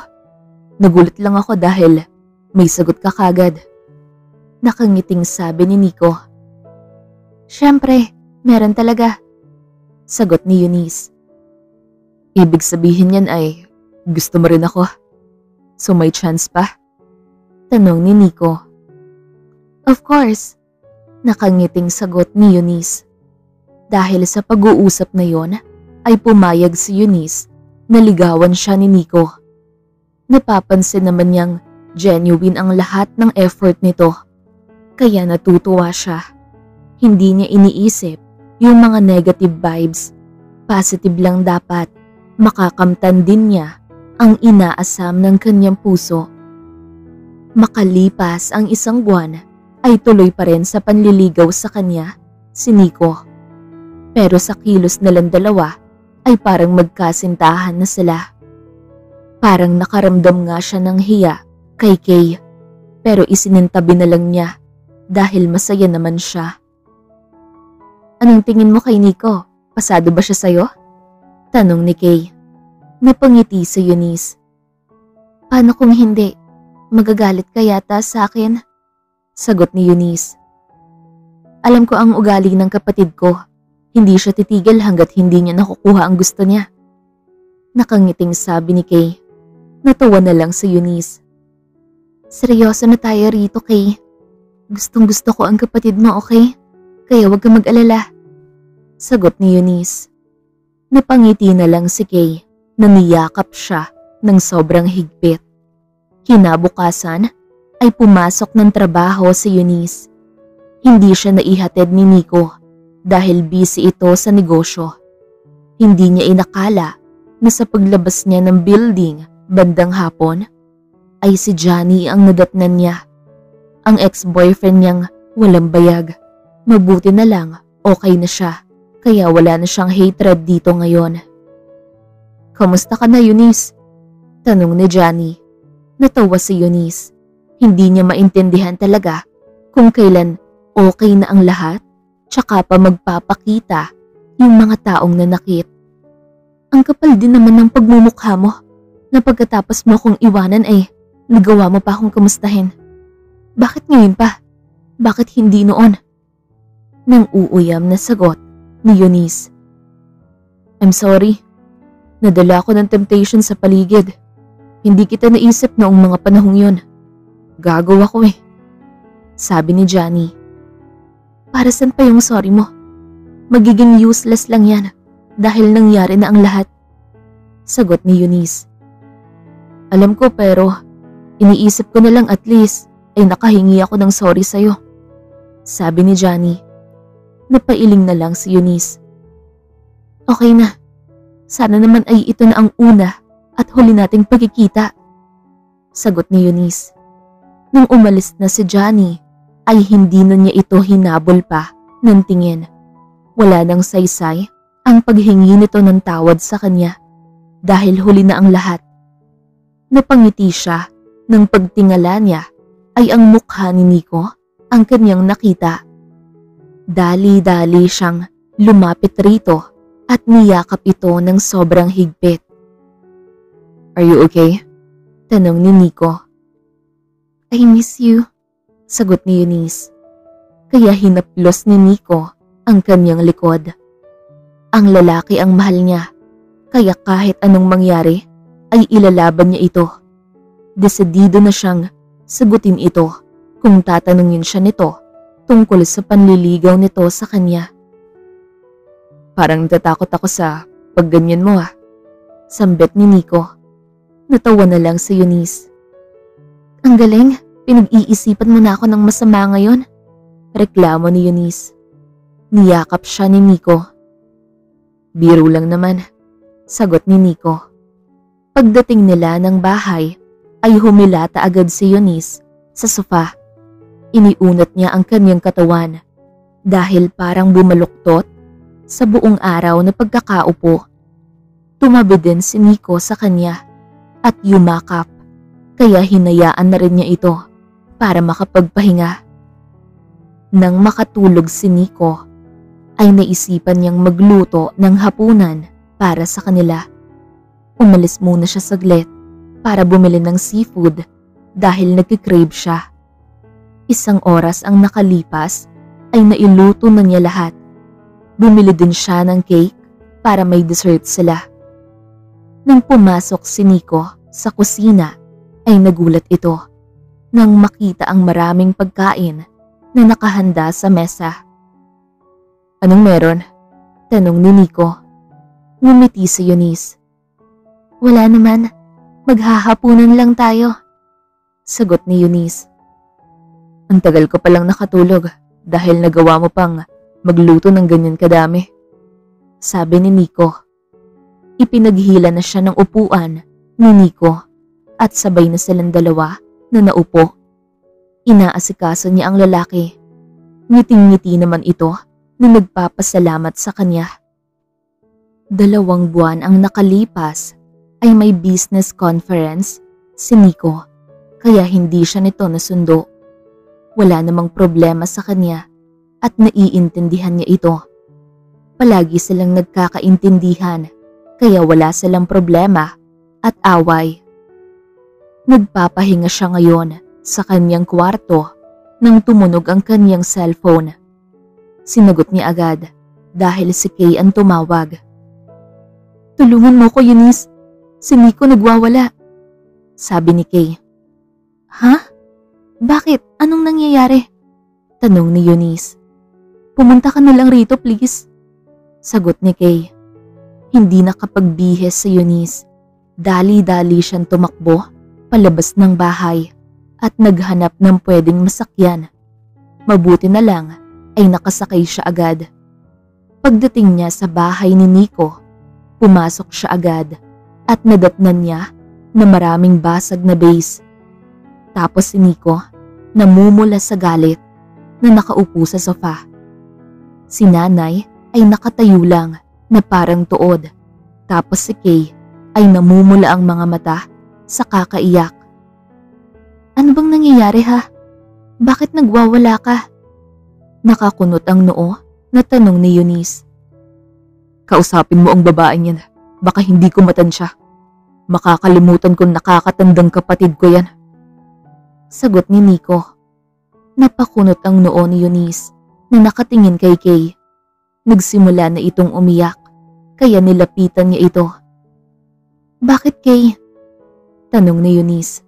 Nagulat lang ako dahil may sagot ka kagad. Nakangiting sabi ni Nico. Siyempre, meron talaga. Sagot ni Eunice. Ibig sabihin yan ay gusto mo rin ako. So may chance pa? Tanong ni Nico. Of course. Nakangiting sagot ni Eunice. Dahil sa pag-uusap na yon ay pumayag si Eunice na ligawan siya ni Nico. Napapansin naman niyang genuine ang lahat ng effort nito. Kaya natutuwa siya. Hindi niya iniisip yung mga negative vibes. Positive lang dapat. Makakamtan din niya ang inaasam ng kanyang puso. Makalipas ang isang buwan ay tuloy pa rin sa panliligaw sa kanya si Nico. Pero sa kilos nilang dalawa ay parang magkasintahan na sila. Parang nakaramdam nga siya ng hiya kay Kay, pero isinintabi na lang niya dahil masaya naman siya. Anong tingin mo kay Nico? Pasado ba siya sa'yo? Tanong ni Kay. Napangiti si Eunice. Paano kung hindi? Magagalit ka yata sa akin? Sagot ni Eunice. Alam ko ang ugali ng kapatid ko. Hindi siya titigil hanggat hindi niya nakukuha ang gusto niya. Nakangiting sabi ni Kay. Natawa na lang si Eunice. Seryoso na tayo rito, Kay. Gustong gusto ko ang kapatid mo, okay? Kaya huwag kang mag-alala. Sagot ni Eunice. Napangiti na lang si Kay na niyakap siya ng sobrang higpit. Kinabukasan ay pumasok ng trabaho si Eunice. Hindi siya naihatid ni Nico dahil busy ito sa negosyo. Hindi niya inakala na sa paglabas niya ng building bandang hapon ay si Johnny ang nadatnan niya. Ang ex-boyfriend niyang walang bayag. Mabuti na lang okay na siya kaya wala na siyang hatred dito ngayon. Kamusta ka na, Eunice? Tanong ni Johnny. Natawa si Eunice. Hindi niya maintindihan talaga kung kailan okay na ang lahat tsaka pa magpapakita yung mga taong nanakit. Ang kapal din naman ng pagmumukha mo na pagkatapos mo kong iwanan ay nagawa mo pa akong kamustahin. Bakit ngayon pa? Bakit hindi noon? Nang uuyam na sagot ni Eunice. I'm sorry. Nadala ako ng temptation sa paligid. Hindi kita naisip noong mga panahong yun. Gago ako eh. Sabi ni Johnny. Para saan pa yung sorry mo? Magiging useless lang yan dahil nangyari na ang lahat. Sagot ni Eunice. Alam ko pero iniisip ko na lang at least ay nakahingi ako ng sorry sa'yo. Sabi ni Johnny. Napailing na lang si Eunice. Okay na. Sana naman ay ito na ang una at huli nating pagkikita. Sagot ni Eunice. Nang umalis na si Johnny, ay hindi na niya ito hinabol pa ng tingin. Wala nang saysay ang paghingi nito ng tawad sa kanya dahil huli na ang lahat. Napangiti siya nang pagtingala niya ay ang mukha ni Nico ang kanyang nakita. Dali-dali siyang lumapit rito at niyakap ito ng sobrang higpit. Are you okay? Tanong ni Nico. I miss you, sagot ni Eunice. Kaya hinaplos ni Nico ang kanyang likod. Ang lalaki ang mahal niya, kaya kahit anong mangyari ay ilalaban niya ito. Desidido na siyang sagutin ito kung tatanungin siya nito tungkol sa panliligaw nito sa kanya. Parang natatakot ako sa pagganyan mo ah. Sambit ni Nico. Natawa na lang si Eunice. Ang galing, pinag-iisipan mo na ako ng masama ngayon. Reklamo ni Eunice. Niyakap siya ni Nico. Biro lang naman, sagot ni Nico. Pagdating nila ng bahay, ay humilata agad si Eunice sa sofa. Iniunat niya ang kanyang katawan dahil parang bumaluktot sa buong araw na pagkakaupo. Tumabi din si Nico sa kanya at yumakap, kaya hinayaan na rin niya ito para makapagpahinga. Nang makatulog si Nico, ay naisipan niyang magluto ng hapunan para sa kanila. Umalis muna siya saglit para bumili ng seafood dahil nagkikrave siya. Isang oras ang nakalipas ay nailuto na niya lahat. Bumili din siya ng cake para may dessert sila. Nang pumasok si Nico sa kusina ay nagulat ito nang makita ang maraming pagkain na nakahanda sa mesa. "Anong meron?" tanong ni Nico. Ngumiti si Eunice. "Wala naman, maghahapunan lang tayo," sagot ni Eunice. "Ang tagal ko palang nakatulog dahil nagawa mo pang magluto ng ganyan kadami," sabi ni Nico. Ipinaghila na siya ng upuan ni Nico at sabay na silang dalawa na naupo. Inaasikaso niya ang lalaki. Ngiting-ngiti naman ito na nagpapasalamat sa kanya. 2 buwan ang nakalipas ay may business conference si Nico kaya hindi siya nito nasundo. Wala namang problema sa kanya at naiintindihan niya ito. Palagi silang nagkakaintindihan kaya wala silang problema at away. Nagpapahinga siya ngayon sa kanyang kwarto nang tumunog ang kanyang cellphone. Sinagot niya agad dahil si Kay ang tumawag. "Tulungan mo ko, Eunice. Si Nico nagwawala," sabi ni Kay. "Ha? Bakit? Anong nangyayari?" tanong ni Eunice. "Pumunta ka na lang rito, please," sagot ni Kay. Hindi nakapagbihis si Eunice. Dali-dali siyang tumakbo palabas ng bahay at naghanap ng pwedeng masakyan. Mabuti na lang ay nakasakay siya agad. Pagdating niya sa bahay ni Nico, pumasok siya agad at nadatnan niya na maraming basag na vase. Tapos si Nico namumula sa galit na nakaupo sa sofa. Si nanay ay nakatayo lang na parang tuod. Tapos si Kay ay namumula ang mga mata sa kakaiyak. "Ano bang nangyayari ha? Bakit nagwawala ka?" Nakakunot ang noo na tanong ni Eunice. "Kausapin mo ang babaeng yan. Baka hindi ko matansya. Makakalimutan kong nakakatandang kapatid ko yan," sagot ni Nico. Napakunot ang noo ni Eunice na nakatingin kay Kay. Nagsimula na itong umiyak, kaya nilapitan niya ito. "Bakit, Kay?" tanong ni Eunice.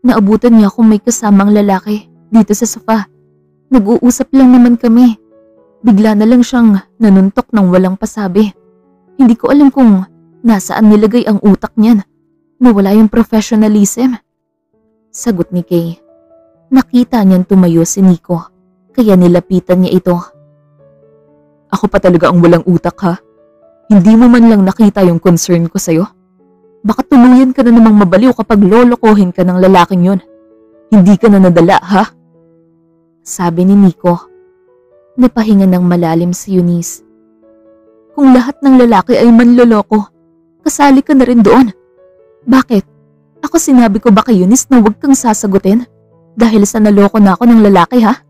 "Naabutan niya kung may kasamang lalaki dito sa sofa. Nag-uusap lang naman kami. Bigla na lang siyang nanuntok ng walang pasabi. Hindi ko alam kung nasaan nilagay ang utak niyan. Nawala yung professionalism," sagot ni Kay. Nakita niyang tumayo si Nico, kaya nilapitan niya ito. "Ako pa talaga ang walang utak ha? Hindi mo man lang nakita yung concern ko sa'yo? Baka tuluyan ka na namang mabaliw kapag lolokohin ka ng lalaking yon. Hindi ka na nadala ha?" sabi ni Nico. Napahinga ng malalim si Eunice. "Kung lahat ng lalaki ay manloloko, kasali ka na rin doon. Bakit? Ako sinabi ko ba kay Eunice na huwag kang sasagutin dahil sa naloko na ako ng lalaki ha?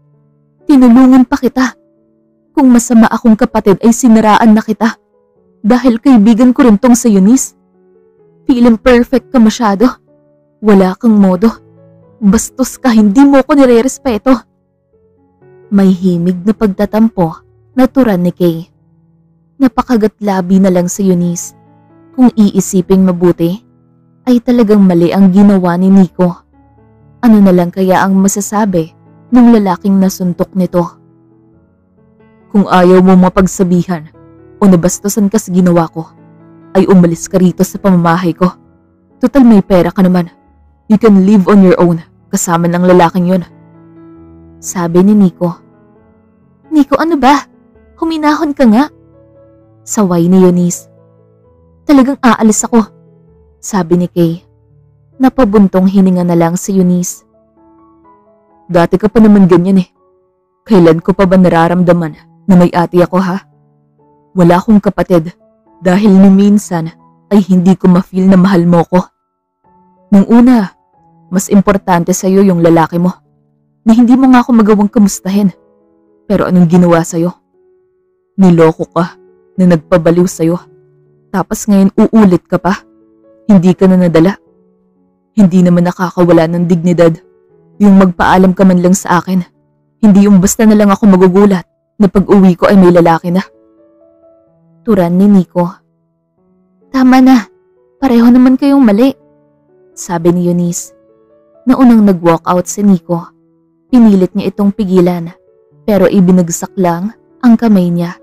Tinulungan pa kita. Kung masama akong kapatid ay siniraan na kita dahil kaibigan ko rin tong sa Eunice. Feeling perfect ka masyado. Wala kang modo. Bastos ka, hindi mo ko nire-respeto." May himig na pagtatampo na turan ni Kay. Napakagatlabi na lang si Eunice. Kung iisiping mabuti, ay talagang mali ang ginawa ni Nico. Ano na lang kaya ang masasabi ng lalaking nasuntok nito? "Kung ayaw mo mapagsabihan o nabastusan ka sa ginawa ko, ay umalis ka rito sa pamamahay ko. Total may pera ka naman. You can live on your own kasama ng lalaking yon," sabi ni Nico. "Nico, ano ba? Huminahon ka nga," saway ni Eunice. "Talagang aalis ako," sabi ni Kay. Napabuntong hininga na lang si Eunice. "Dati ka pa naman ganyan eh. Kailan ko pa ba nararamdaman na may ate ako ha? Wala akong kapatid dahil ni minsan ay hindi ko ma-feel na mahal mo ko. Nung una, mas importante sa'yo yung lalaki mo na hindi mo nga ako magawang kamustahin. Pero anong ginawa sa'yo? Niloko ka na nagpabaliw sa'yo. Tapos ngayon uulit ka pa. Hindi ka na nadala. Hindi naman nakakawala ng dignidad. Yung magpaalam ka man lang sa akin. Hindi yung basta na lang ako magugulat na pag-uwi ko ay may lalaki na. Turan ni Nico. Tama na. Pareho naman kayong mali. Sabi ni Eunice. Naunang nag-walk out si Nico. Pinilit niya itong pigilan pero ibinagsak lang ang kamay niya.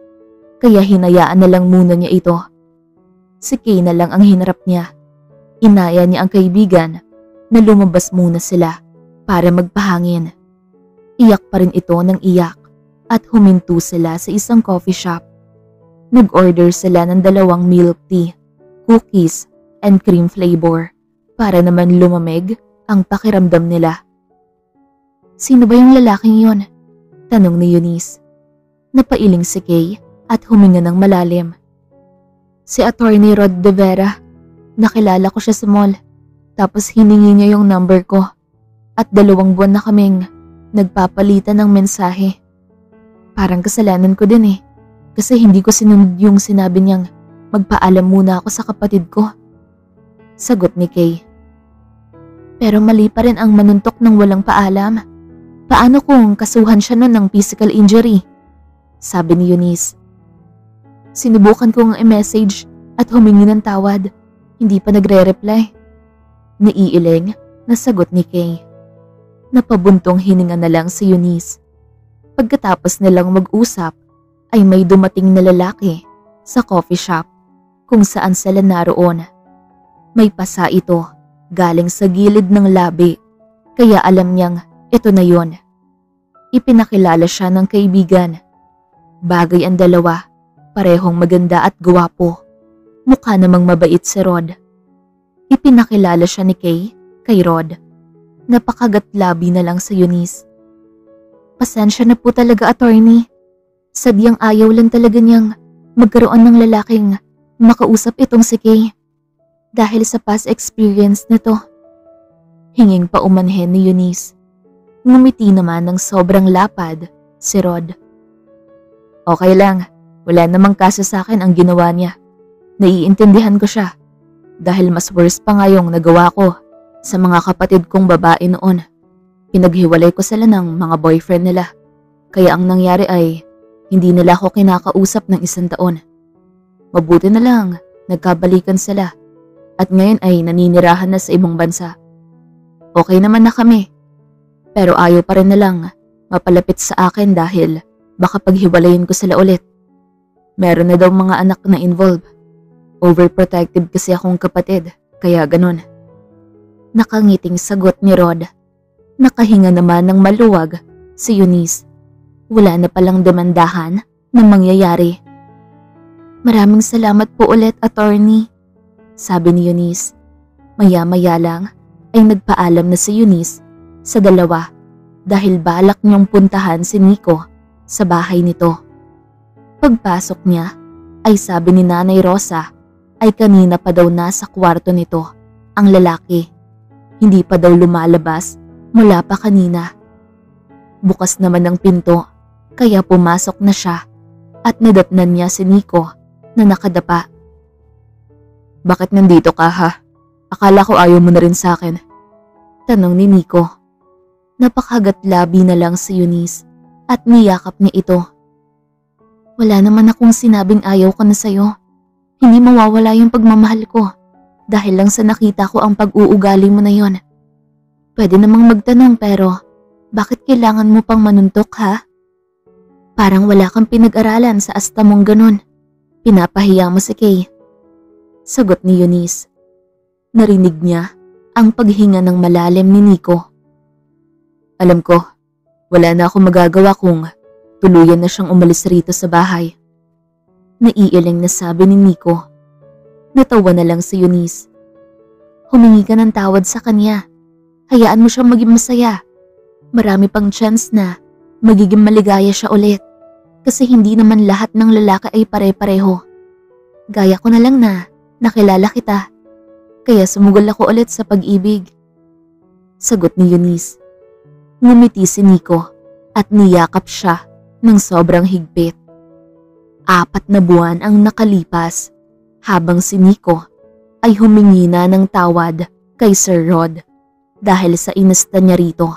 Kaya hinayaan na lang muna niya ito. Si Kay na lang ang hinarap niya. Inaya niya ang kaibigan na lumabas muna sila para magpahangin. Iyak pa rin ito ng iyak at huminto sila sa isang coffee shop. Nag-order sila ng 2 milk tea, cookies, and cream flavor para naman lumamig ang pakiramdam nila. Sino ba yung lalaking yon? Tanong ni Eunice. Napailing si Kay at huminga ng malalim. Si Attorney Rod De Vera. Nakilala ko siya sa mall. Tapos hiningi niya yung number ko. At 2 buwan na kaming nagpapalitan ng mensahe. Parang kasalanan ko din eh. Kasi hindi ko sinunod yung sinabi niyang magpaalam muna ako sa kapatid ko. Sagot ni Kay. Pero mali pa rin ang manuntok ng walang paalam. Paano kung kasuhan siya nun ng physical injury? Sabi ni Eunice. Sinubukan kong i-message at humingi ng tawad. Hindi pa nagre-reply. Naiiling na sagot ni Kay. Napabuntong hininga na lang si Eunice. Pagkatapos nilang mag-usap ay may dumating na lalaki sa coffee shop kung saan sila naroon. May pasa ito galing sa gilid ng labi kaya alam niyang ito na yon. Ipinakilala siya ng kaibigan. Bagay ang dalawa, parehong maganda at gwapo. Mukha namang mabait si Rod. Ipinakilala siya ni Kay kay Rod. Napakagatlabi na lang sa Eunice. Pasensya na po talaga, attorney. Sadyang ayaw lang talaga niyang magkaroon ng lalaking makausap itong si Kay. Dahil sa past experience na to. Hinging paumanhin ni Eunice. Ngumiti naman ng sobrang lapad si Rod. Okay lang, wala namang kaso sa akin ang ginawa niya. Naiintindihan ko siya dahil mas worse pa nga yung nagawa ko sa mga kapatid kong babae noon. Pinaghiwalay ko sila ng mga boyfriend nila. Kaya ang nangyari ay hindi nila ako kinakausap ng 1 taon. Mabuti na lang nagkabalikan sila at ngayon ay naninirahan na sa ibang bansa. Okay naman na kami pero ayaw pa rin na lang mapalapit sa akin dahil baka paghiwalayin ko sila ulit. Meron na daw mga anak na involved. Overprotective kasi akong kapatid, kaya ganun. Nakangiting sagot ni Rod. Nakahinga naman ng maluwag si Eunice. Wala na palang demandahan na mangyayari. Maraming salamat po ulit, attorney, sabi ni Eunice. Maya-maya lang ay nagpaalam na si Eunice sa dalawa dahil balak niyang puntahan si Nico sa bahay nito. Pagpasok niya ay sabi ni Nanay Rosa ay kanina pa daw nasa kwarto nito ang lalaki. Hindi pa daw lumalabas mula pa kanina. Bukas naman ang pinto kaya pumasok na siya at nadatnan niya si Nico na nakadapa. Bakit nandito ka ha? Akala ko ayaw mo na rin sa akin. Tanong ni Nico. Napakagatlabi na lang si Eunice at niyakap niya ito. Wala naman akong sinabing ayaw ko na sa'yo. Hindi mawawala yung pagmamahal ko dahil lang sa nakita ko ang pag-uugali mo na yon. Pwede namang magtanong pero bakit kailangan mo pang manuntok ha? Parang wala kang pinag-aralan sa asta mong ganun. Pinapahiya mo si Kay. Sagot ni Eunice. Narinig niya ang paghinga ng malalim ni Nico. Alam ko, wala na akong magagawa kung tuluyan na siyang umalis rito sa bahay. Naiiling na sabi ni Nico. Natawa na lang si Eunice. Humingi ka ng tawad sa kanya. Hayaan mo siyang maging masaya. Marami pang chance na magiging maligaya siya ulit. Kasi hindi naman lahat ng lalaki ay pare-pareho. Gaya ko na lang na nakilala kita. Kaya sumugol ako ulit sa pag-ibig. Sagot ni Eunice. Ngumiti si Nico at niyakap siya ng sobrang higpit. 4 na buwan ang nakalipas habang si Nico ay humingi na ng tawad kay Sir Rod dahil sa inasta niya rito,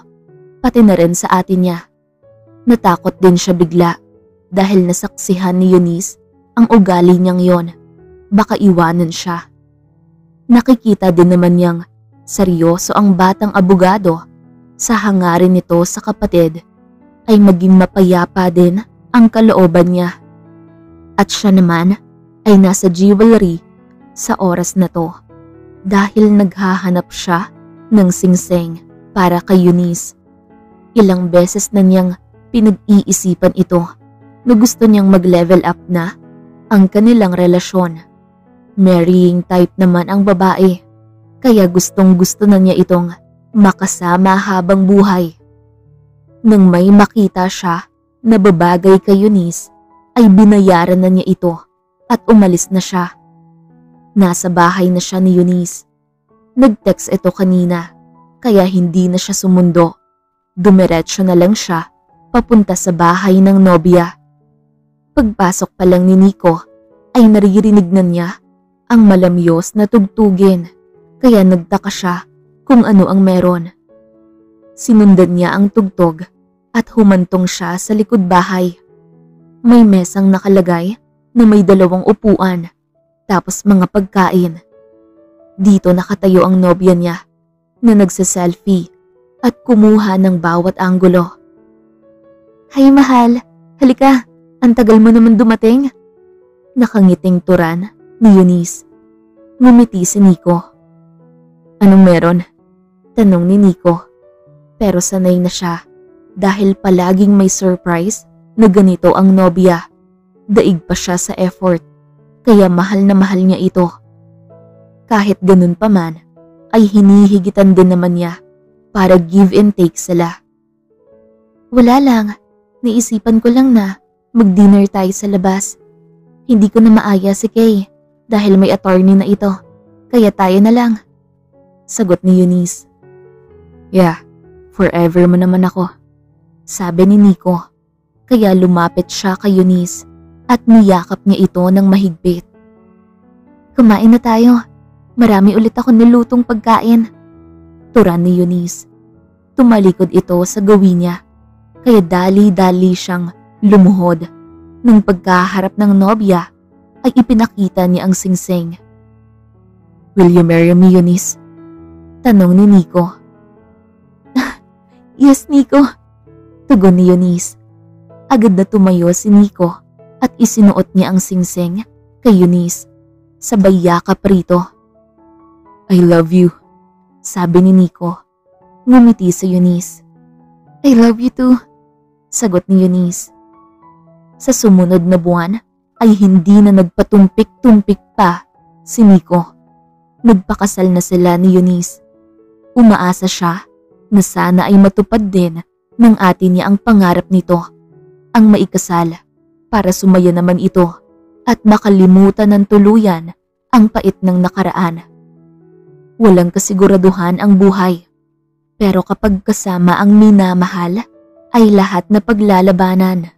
pati na rin sa atin niya. Natakot din siya bigla dahil nasaksihan ni Eunice ang ugali niyang yon. Baka iwanan siya. Nakikita din naman niyang seryoso ang batang abogado sa hangarin nito sa kapatid ay maging mapayapa din ang kalooban niya. At siya naman ay nasa jewelry sa oras na to dahil naghahanap siya ng singsing para kay Eunice. Ilang beses na niyang pinag-iisipan ito na gusto niyang mag-level up na ang kanilang relasyon. Marrying type naman ang babae, kaya gustong-gusto na niya itong makasama habang buhay. Nang may makita siya na babagay kay Eunice, ay binayaran na niya ito at umalis na siya. Nasa bahay na siya ni Eunice. Nag-text ito kanina, kaya hindi na siya sumundo. Dumiretso na lang siya papunta sa bahay ng nobya. Pagpasok pa lang ni Nico ay naririnig na niya ang malamyos na tugtugin, kaya nagtaka siya kung ano ang meron. Sinundan niya ang tugtog at humantong siya sa likod bahay. May mesang nakalagay na may 2 upuan, tapos mga pagkain. Dito nakatayo ang nobya niya na nagsa-selfie at kumuha ng bawat anggulo. "Hay mahal, halika, ang tagal mo naman dumating." Nakangiting turan ni Eunice. Ngumiti si Nico. "Anong meron?" tanong ni Nico. Pero sanay na siya dahil palaging may surprise na ganito ang nobya. Daig pa siya sa effort, kaya mahal na mahal niya ito. Kahit ganun pa man, ay hinihigitan din naman niya para give and take sila. "Wala lang, naisipan ko lang na mag-dinner tayo sa labas. Hindi ko na maaya si Kay dahil may attorney na ito, kaya tayo na lang." Sagot ni Eunice. "Yeah, forever mo naman ako," sabi ni Nico. Kaya lumapit siya kay Eunice at niyakap niya ito ng mahigpit. "Kumain na tayo. Marami ulit ako nilutong pagkain," turan ni Eunice. Tumalikod ito sa gawin niya, kaya dali-dali siyang lumuhod. Nang pagkaharap ng nobya, ay ipinakita niya ang singsing. "Will you marry me, Eunice?" tanong ni Nico. "Yes, Nico," tugon ni Eunice. Agad na tumayo si Nico at isinuot niya ang singsing kay Eunice. Sabay yakap rito. "I love you," sabi ni Nico. Ngumiti sa Eunice. "I love you too," sagot ni Eunice. Sa sumunod na buwan ay hindi na nagpatumpik-tumpik pa si Nico. Nagpakasal na sila ni Eunice. Umaasa siya na sana ay matupad din ng ate niya ang pangarap nito, ang maikasal, para sumaya naman ito at makalimutan ng tuluyan ang pait ng nakaraan. Walang kasiguraduhan ang buhay, pero kapag kasama ang minamahal ay lahat na paglalabanan.